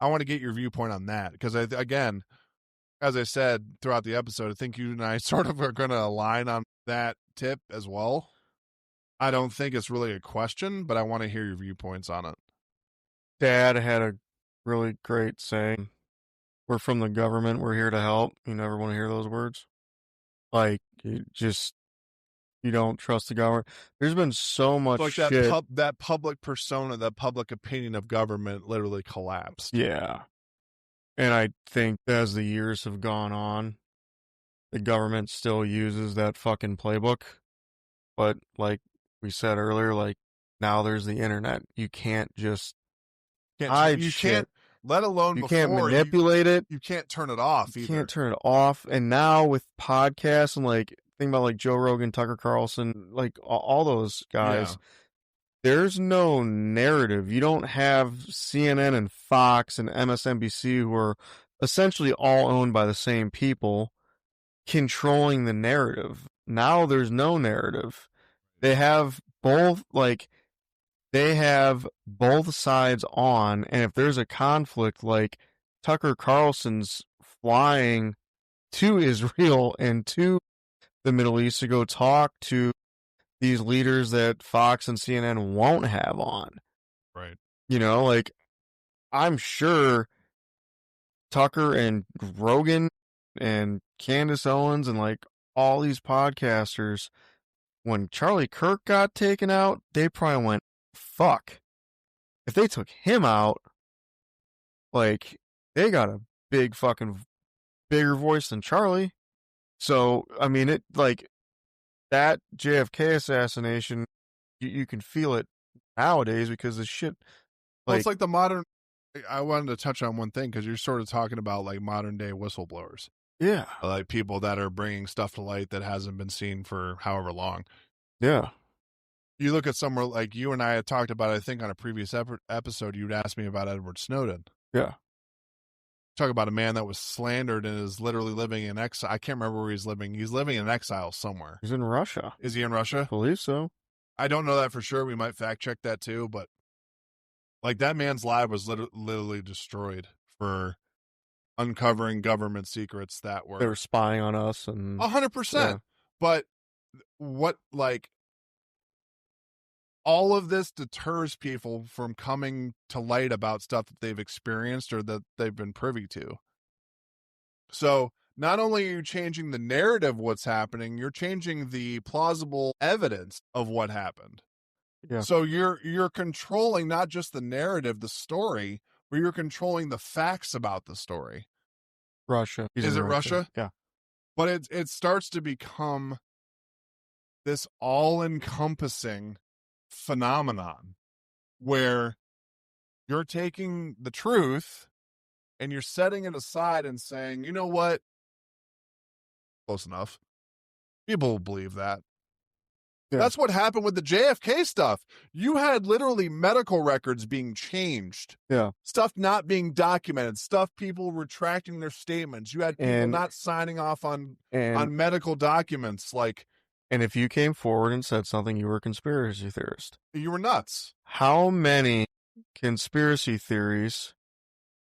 I want to get your viewpoint on that, because again, as I said throughout the episode, I think you and I sort of are going to align on that tip as well. I don't think it's really a question, but I want to hear your viewpoints on it. Dad had a really great saying. We're from the government. We're here to help. You never want to hear those words. Like, you don't trust the government. There's been so much shit. That public persona, that public opinion of government literally collapsed. Yeah. And I think as the years have gone on, the government still uses that fucking playbook. But like we said earlier, like now there's the internet. You can't just hide shit. Let alone you can't manipulate it. You can't turn it off either. You can't turn it off. And now with podcasts and like, think about like Joe Rogan, Tucker Carlson, like all those guys, there's no narrative. You don't have CNN and Fox and MSNBC, who are essentially all owned by the same people, controlling the narrative. Now there's no narrative. They have both, like, they have both sides on, and if there's a conflict, like Tucker Carlson's flying to Israel and to the Middle East to go talk to these leaders that Fox and CNN won't have on. Right. You know, like, I'm sure Tucker and Rogan and Candace Owens and like all these podcasters, when Charlie Kirk got taken out, they probably went, fuck. If they took him out, like, they got a bigger voice than Charlie. So, I mean, it, like, that JFK assassination, you can feel it nowadays because the shit. Well, it's like the modern. I wanted to touch on one thing, because you're sort of talking about like modern day whistleblowers. Yeah. Like people that are bringing stuff to light that hasn't been seen for however long. Yeah. You look at somewhere like you and I had talked about, I think on a previous episode, you'd asked me about Edward Snowden. Yeah. Talk about a man that was slandered and is literally living in exile. I can't remember where he's living. He's living in exile somewhere. He's in Russia. Is he in Russia? I believe so. I don't know that for sure. We might fact check that too, but like that man's life was literally destroyed for uncovering government secrets that they were spying on us, and 100%. But what, like, all of this deters people from coming to light about stuff that they've experienced or that they've been privy to. So not only are you changing the narrative of what's happening, you're changing the plausible evidence of what happened. Yeah. So you're controlling not just the narrative, the story, but you're controlling the facts about the story. Russia. Is it Russia? Yeah. But it starts to become this all-encompassing phenomenon where you're taking the truth and you're setting it aside and saying, you know what? Close enough. People will believe that. Yeah. That's what happened with the JFK stuff. You had literally medical records being changed. Yeah. Stuff not being documented. Stuff people retracting their statements. You had people not signing off on medical documents. Like, and if you came forward and said something, you were a conspiracy theorist. You were nuts. How many conspiracy theories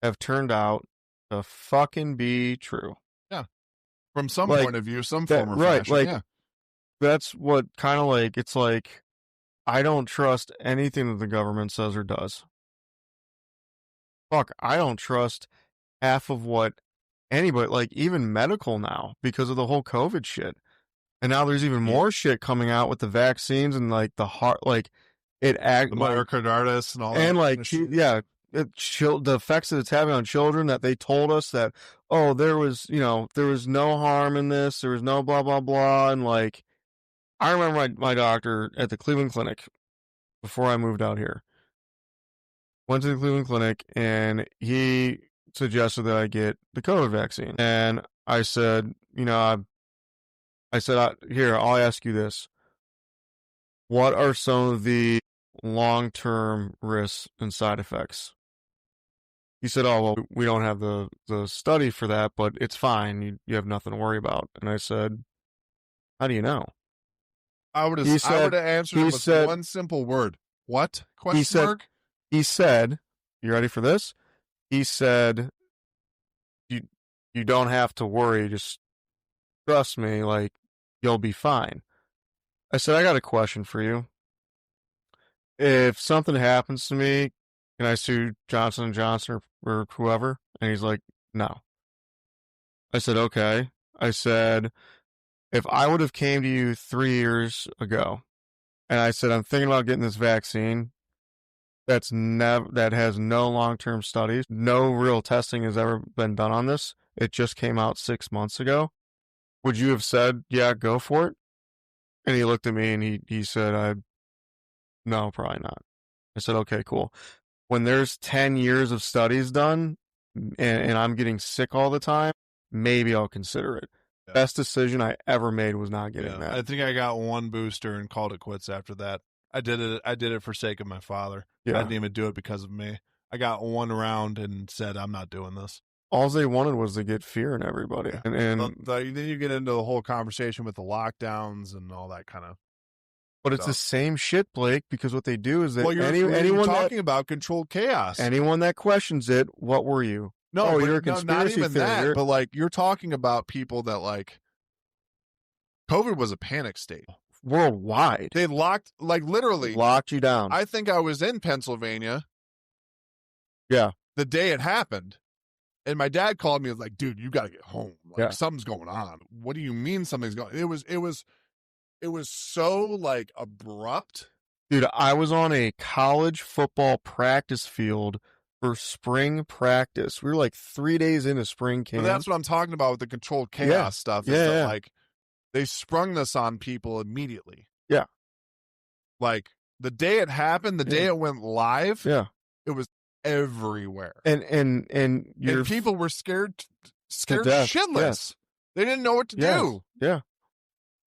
have turned out to fucking be true? Yeah. From some point of view, some form or right, fashion. like, yeah. That's what kind of like, it's like, I don't trust anything that the government says or does. Fuck, I don't trust half of what anybody, like even medical now, because of the whole COVID shit. And now there's even more shit coming out with the vaccines and like the heart, like the myocarditis and all that. And like, the effects that it's having on children, that they told us that, oh, there was no harm in this. There was no blah, blah, blah. And like, I remember my doctor at the Cleveland Clinic before I moved out here. Went to the Cleveland Clinic and he suggested that I get the COVID vaccine. And I said, here, I'll ask you this. What are some of the long-term risks and side effects? He said, oh, well, we don't have the study for that, but it's fine. You have nothing to worry about. And I said, how do you know? I would have answered him with one simple word. What? Question mark? He said, you ready for this? He said, you don't have to worry. Just trust me. Like, you'll be fine. I said, I got a question for you. If something happens to me, can I sue Johnson & Johnson or whoever? And he's like, no. I said, okay. I said, if I would have came to you 3 years ago and I said, I'm thinking about getting this vaccine that has no long-term studies, no real testing has ever been done on this, it just came out 6 months ago, would you have said, yeah, go for it? And he looked at me and he said, no, probably not. I said, okay, cool. When there's 10 years of studies done and I'm getting sick all the time, maybe I'll consider it. Yeah. Best decision I ever made was not getting that. I think I got one booster and called it quits after that. I did it for sake of my father. Yeah. I didn't even do it because of me. I got one round and said, I'm not doing this. All they wanted was to get fear in everybody. Yeah. And then you get into the whole conversation with the lockdowns and all that kind of. But it's the same shit, Blake, because what they do is that anyone talking about controlled chaos. Anyone that questions it, what were you? No, you're a conspiracy not even that. But like, you're talking about people that like, COVID was a panic state worldwide. They literally locked you down. I think I was in Pennsylvania. Yeah, the day it happened, and my dad called me. Was like, dude, you got to get home. Like, something's going on. What do you mean something's going? It was so like abrupt. Dude, I was on a college football practice field for spring practice. We were like 3 days into spring camp. But that's what I'm talking about with the controlled chaos stuff. Like, they sprung this on people immediately. Yeah. Like, the day it happened, the day it went live, it was everywhere. And people were scared shitless. Yes. They didn't know what to do. Yeah.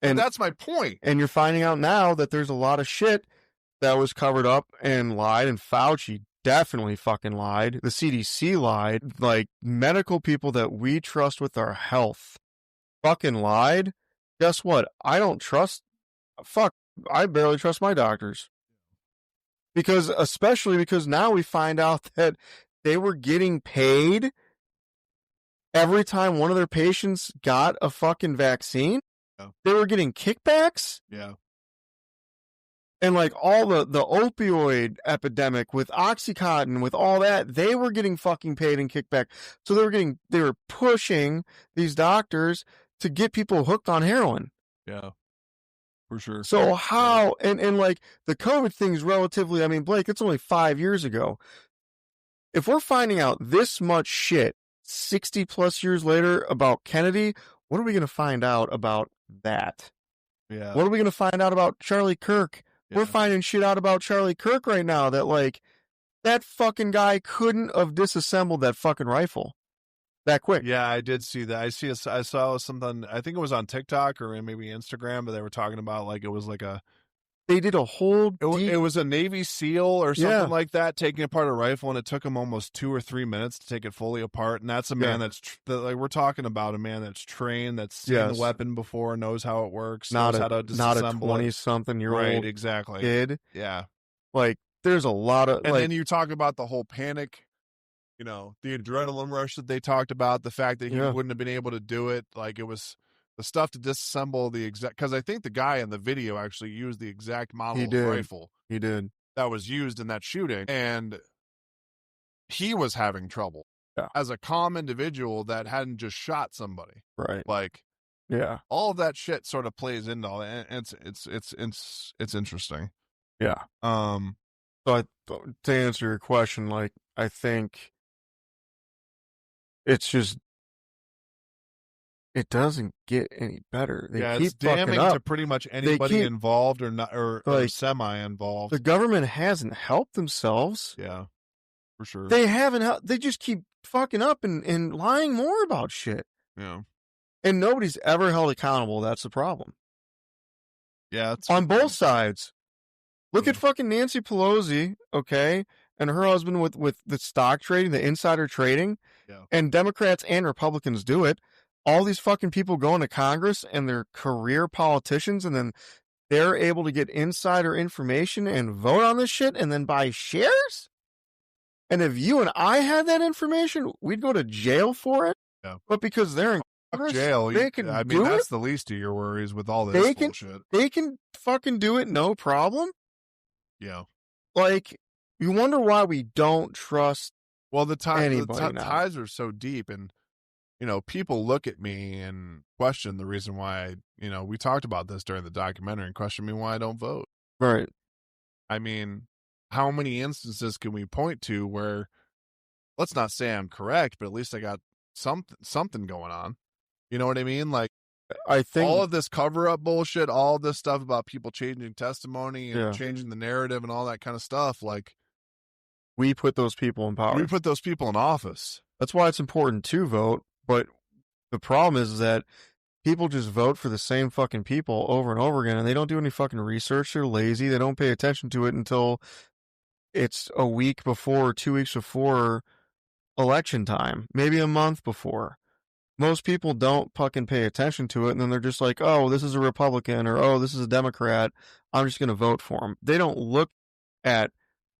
And that's my point. And you're finding out now that there's a lot of shit that was covered up and lied, and Fauci definitely fucking lied. The CDC lied. Like, medical people that we trust with our health fucking lied. Guess what? I don't trust. I barely trust my doctors. Especially because now we find out that they were getting paid every time one of their patients got a fucking vaccine. They were getting kickbacks. Yeah. And like all the opioid epidemic with Oxycontin, with all that, they were getting fucking paid and kickback. So they were pushing these doctors to get people hooked on heroin. Yeah, for sure. So how, and like the COVID thing is relatively, I mean, Blake, it's only 5 years ago. If we're finding out this much shit 60 plus years later about Kennedy, what are we going to find out about that? Yeah. What are we going to find out about Charlie Kirk? Yeah. We're finding shit out about Charlie Kirk right now that, like, that fucking guy couldn't have disassembled that fucking rifle that quick. Yeah, I did see that. I saw something, I think it was on TikTok or maybe Instagram, but they were talking about like it was like they did a whole it was a Navy SEAL or something like that taking apart a rifle, and it took him almost 2 or 3 minutes to take it fully apart. And that's a man that's like, we're talking about a man that's trained, that's seen the weapon before, knows how it works, knows how to disassemble not a 20-something-year-old right, exactly. kid. Yeah, like there's a lot of, and like, then you talk about the whole panic, you know, the adrenaline rush that they talked about, the fact that he wouldn't have been able to do it, like it was the stuff to disassemble the exact, because I think the guy in the video actually used the exact model of rifle. He did. That was used in that shooting, and he was having trouble as a calm individual that hadn't just shot somebody. Right. Like, yeah, all of that shit sort of plays into all that. And it's interesting. Yeah. So to answer your question, like, I think it's just, it doesn't get any better. They keep it's damning up to pretty much anybody involved or not, or like, semi-involved. The government hasn't helped themselves. Yeah, for sure. They haven't. They just keep fucking up and lying more about shit. Yeah. And nobody's ever held accountable. That's the problem. Yeah. On both sides. Look at fucking Nancy Pelosi, okay, and her husband with the stock trading, the insider trading. Yeah. And Democrats and Republicans do it. All these fucking people go into Congress and they're career politicians, and then they're able to get insider information and vote on this shit and then buy shares? And if you and I had that information, we'd go to jail for it. Yeah. But because they're in Congress, jail, they can I mean, that's the least of your worries with all this bullshit. They can fucking do it, no problem. Yeah. Like, you wonder why we don't trust the anybody now. Ties are so deep, and you know, people look at me and question the reason why we talked about this during the documentary, and question me why I don't vote. Right. I mean, how many instances can we point to where, let's not say I'm correct, but at least I got something going on. You know what I mean? Like, I think all of this cover-up bullshit, all of this stuff about people changing testimony and changing the narrative and all that kind of stuff, like, we put those people in power. We put those people in office. That's why it's important to vote. But the problem is that people just vote for the same fucking people over and over again, and they don't do any fucking research. They're lazy. They don't pay attention to it until it's a week before, 2 weeks before election time, maybe a month before. Most people don't fucking pay attention to it, and then they're just like, oh, this is a Republican, or oh, this is a Democrat. I'm just going to vote for them. They don't look at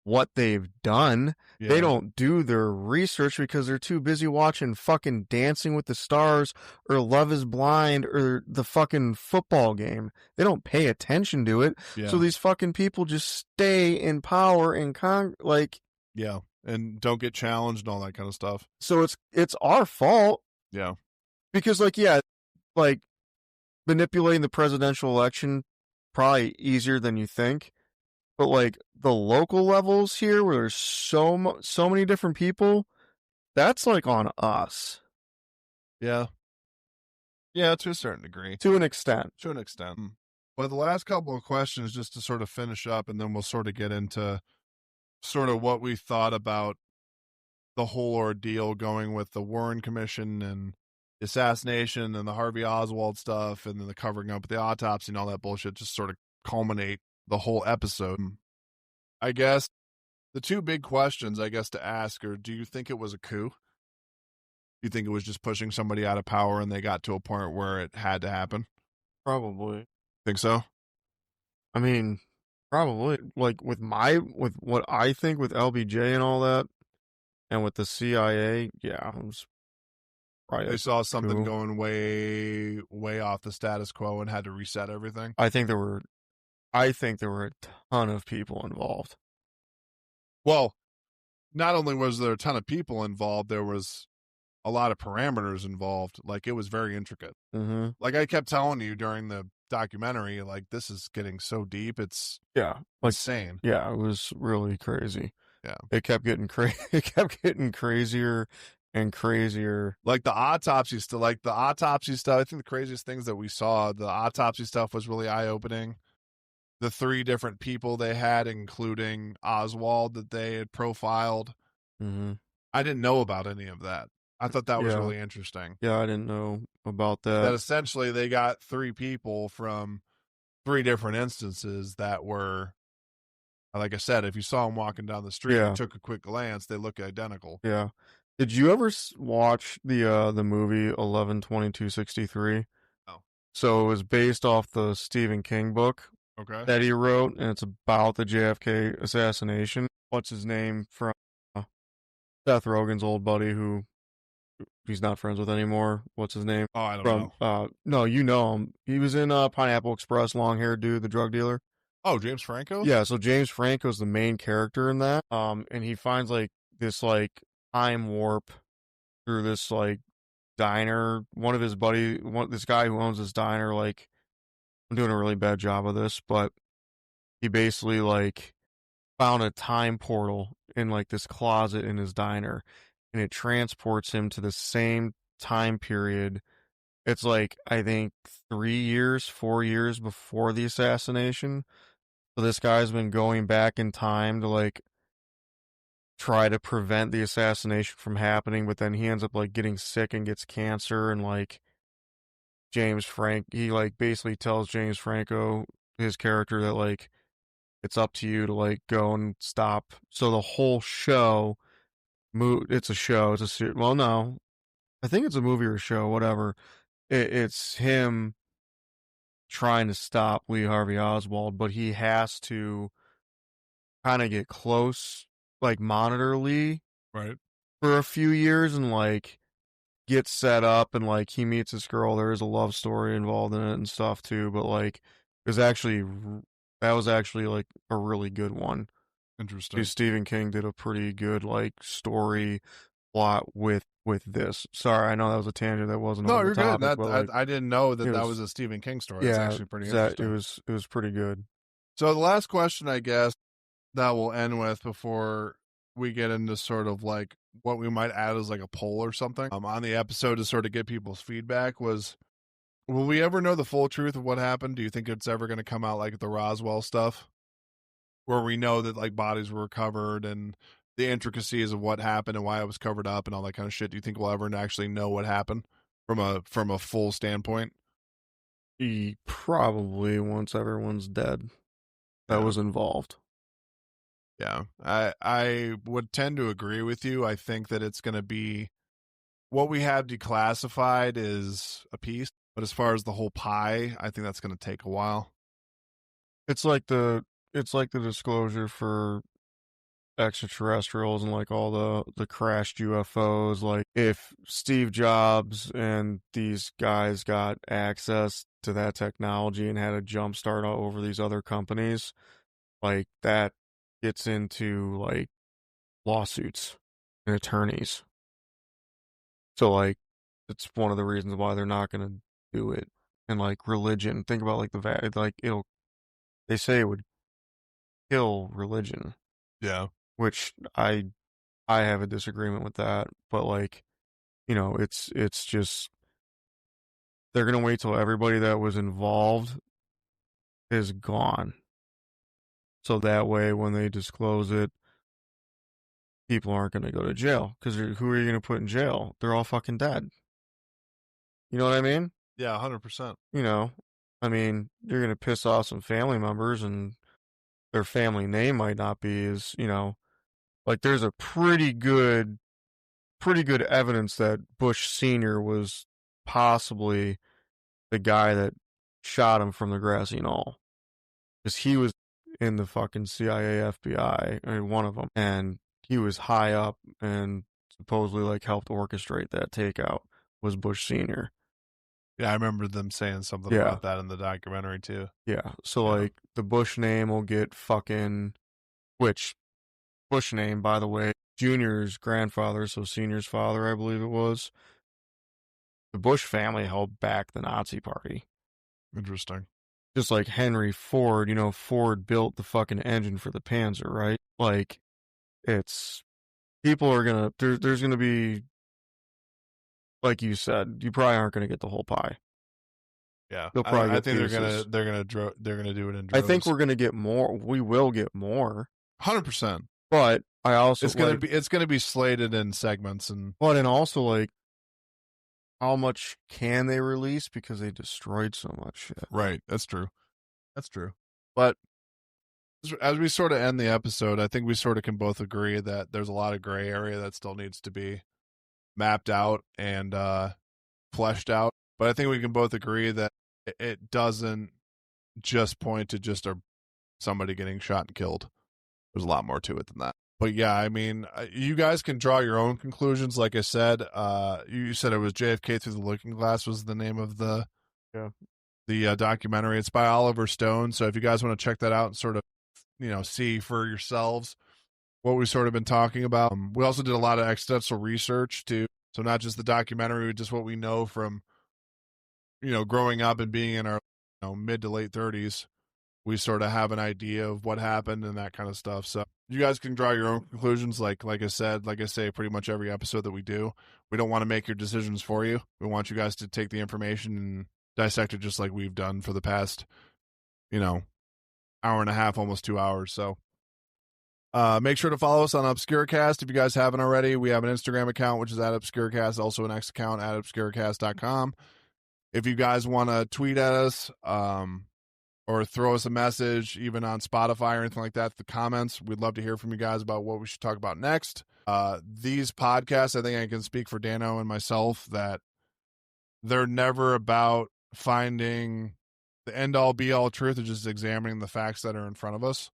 what they've done. Yeah. They don't do their research because they're too busy watching fucking Dancing with the Stars or Love is Blind or the fucking football game. They don't pay attention to it. Yeah. So these fucking people just stay in power and yeah, and don't get challenged and all that kind of stuff. So it's our fault. Yeah. Because manipulating the presidential election probably easier than you think. But like the local levels here, where there's so many different people, that's like on us. Yeah. Yeah, to a certain degree. To an extent. But the last couple of questions, just to sort of finish up, and then we'll sort of get into sort of what we thought about the whole ordeal going with the Warren Commission and the assassination and the Harvey Oswald stuff, and then the covering up of the autopsy and all that bullshit, just sort of culminate the whole episode. I guess the two big questions, I guess, to ask are, do you think it was a coup? Do you think it was just pushing somebody out of power and they got to a point where it had to happen? Probably. Think so? I mean, probably. Like with what I think with LBJ and all that, and with the CIA, yeah, it was right. They saw something going way, way off the status quo and had to reset everything. I think there were I think there were a ton of people involved. Well, not only was there a ton of people involved, there was a lot of parameters involved. Like it was very intricate. Mm-hmm. Like I kept telling you during the documentary, like this is getting so deep, it's Yeah, like insane. yeah, it was really crazy. Yeah. It kept getting it kept getting crazier and crazier. Like the autopsy stuff, I think the craziest things that we saw, the autopsy stuff was really eye opening. The three different people they had, including Oswald, that they had profiled. Mm-hmm. I didn't know about any of that. I thought that was Yeah, really interesting. yeah, I didn't know about That that. essentially they got three people from three different instances that were, like I said, if you saw them walking down the street and you Yeah, took a quick glance, they look identical. yeah. Did you ever watch the movie 11/22/63? Oh, So it was based off the Stephen King book okay. that he wrote, and it's about the JFK assassination. What's his name from uh, Seth Rogen's old buddy who he's not friends with anymore. What's his name? Oh, I don't From know. no, you know him. He was in Pineapple Express, long haired dude, the drug dealer. Oh, James Franco? Yeah, so James Franco's the main character in that. And he finds like this like time warp through this like diner. One of his this guy who owns this diner, like I'm doing a really bad job of this, but he basically like found a time portal in like this closet in his diner, and it transports him to the same time period. It's like I think 3 years, 4 years before the assassination. So this guy's been going back in time to like try to prevent the assassination from happening, but then he ends up like getting sick and gets cancer, and like he like basically tells James Franco, his character, that like it's up to you to like go and stop. So the whole show, it's a show. Well, no, I think it's a movie or a show, whatever. It's him trying to stop Lee Harvey Oswald, but he has to kind of get close, like monitor Lee Right. for a few years and like get set up, and like he meets this girl. There is a love story involved in it and stuff too, but like it was actually that was actually like a really good one. Interesting. Stephen King did a pretty good like story plot with this. Sorry, I know that was a tangent that wasn't No, on the you're good. topic, That but like I didn't know it that that was was a Stephen King story. That's yeah, actually pretty that interesting. it was pretty good. So the last question, I guess, that we'll end with before we get into sort of like what we might add as like a poll or something on the episode to sort of get people's feedback was, will we ever know the full truth of what happened? Do you think it's ever going to come out like the Roswell stuff, where we know that like bodies were recovered and the intricacies of what happened and why it was covered up and all that kind of shit? Do you think we'll ever actually know what happened from a full standpoint? He probably, once everyone's dead that Yeah. was involved. Yeah. I would tend to agree with you. I think that it's going to be, what we have declassified is a piece, but as far as the whole pie, I think that's going to take a while. It's like the disclosure for extraterrestrials and like all the crashed UFOs. Like if Steve Jobs and these guys got access to that technology and had a jump start over these other companies, like that gets into like lawsuits and attorneys. So like it's one of the reasons why they're not going to do it. And like religion, think about like like they say it would kill religion, Yeah. which I have a disagreement with that, but like, it's just they're gonna wait till everybody that was involved is gone. So that way when they disclose it, people aren't gonna go to jail. Because who are you gonna put in jail? They're all fucking dead. You know what I mean? Yeah, 100%. You know, I mean, you're gonna piss off some family members and their family name might not be as, like there's a pretty good evidence that Bush Sr. was possibly the guy that shot him from the grassy knoll. Because he was in the fucking CIA, FBI, I mean, one of them, and he was high up and supposedly like helped orchestrate that takeout was Bush Sr. Yeah, I remember them saying something Yeah, about that in the documentary too. yeah. So Yeah. like the Bush name will get fucking, which Bush name, by the way, Junior's grandfather, so Senior's father, I believe it was. The Bush family held back the Nazi Party. Interesting. Just like Henry Ford, Ford built the fucking engine for the Panzer, right? Like, it's people are gonna there's gonna be, like you said, you probably aren't gonna get the whole pie. Yeah, You'll probably I get think pieces. they're gonna do it in I think droves. we're gonna get more. We will get more, 100%. but I also It's gonna be slated in segments and but also like, how much can they release because they destroyed so much shit. right. That's true. That's true. But as we sort of end the episode, I think we sort of can both agree that there's a lot of gray area that still needs to be mapped out and fleshed out. But I think we can both agree that it doesn't just point to just somebody getting shot and killed. There's a lot more to it than that. But yeah, I mean, you guys can draw your own conclusions. Like I said, you said it was JFK Through the Looking Glass was the name of Yeah. the documentary. It's by Oliver Stone. So if you guys want to check that out and sort of see for yourselves what we've sort of been talking about. We also did a lot of extensive research too. So not just the documentary, but just what we know from growing up and being in our mid to late 30s. We sort of have an idea of what happened and that kind of stuff. So you guys can draw your own conclusions. Like I said, like I say, pretty much every episode that we do, we don't want to make your decisions for you. We want you guys to take the information and dissect it just like we've done for the past, hour and a half, almost 2 hours. So make sure to follow us on Obscurecast if you guys haven't already. We have an Instagram account, which is at Obscurecast, also an X account at Obscurecast.com. If you guys want to tweet at us, or throw us a message, even on Spotify or anything like that, the comments, we'd love to hear from you guys about what we should talk about next. These podcasts, I think I can speak for Dano and myself, that they're never about finding the end-all, be-all truth. They're just examining the facts that are in front of us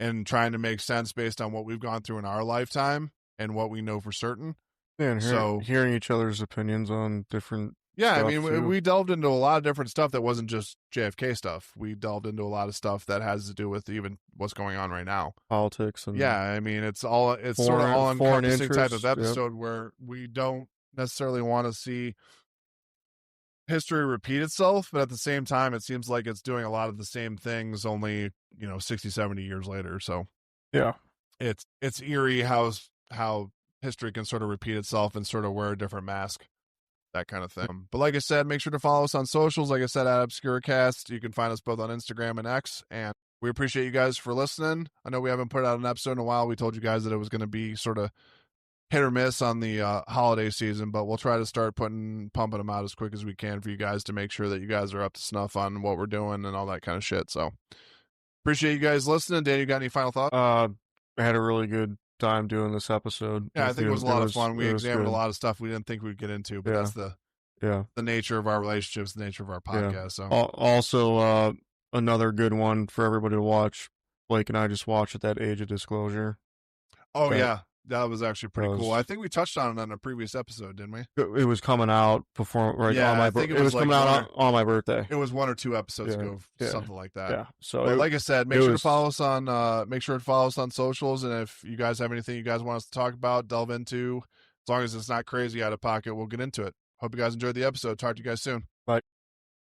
and trying to make sense based on what we've gone through in our lifetime and what we know for certain. Yeah, and So hearing each other's opinions on different yeah, I stuff mean, too. we delved into a lot of different stuff that wasn't just JFK stuff. We delved into a lot of stuff that has to do with even what's going on right now. Politics and Yeah, I mean, it's sort of all foreign encompassing type interests. of episode where we don't necessarily want to see history repeat itself, but at the same time, it seems like it's doing a lot of the same things, only 60, 70 years later. So Yeah. it's eerie how history can sort of repeat itself and sort of wear a different mask. That kind of thing. But like I said, make sure to follow us on socials. Like I said, at Obscurecast. You can find us both on Instagram and X. And we appreciate you guys for listening. I know we haven't put out an episode in a while. We told you guys that it was going to be sort of hit or miss on the holiday season, but we'll try to start pumping them out as quick as we can for you guys to make sure that you guys are up to snuff on what we're doing and all that kind of shit. So appreciate you guys listening. Dan, you got any final thoughts? I had a really good time doing this episode. Yeah, I think it was a lot of fun. We examined good. a lot of stuff we didn't think we'd get into, but that's the nature of our relationships, the nature of our podcast. Yeah. So also, another good one for everybody to watch. Blake and I just watched That Age of Disclosure. Oh yeah, that was actually pretty cool. I think we touched on it on a previous episode, didn't we? It was coming out before, on my birthday. It was coming out on my birthday. It was 1 or 2 episodes ago, something like that. Yeah. So, like I said, make sure to follow us on socials, and if you guys have anything you guys want us to talk about, delve into, as long as it's not crazy out of pocket, we'll get into it. Hope you guys enjoyed the episode. Talk to you guys soon.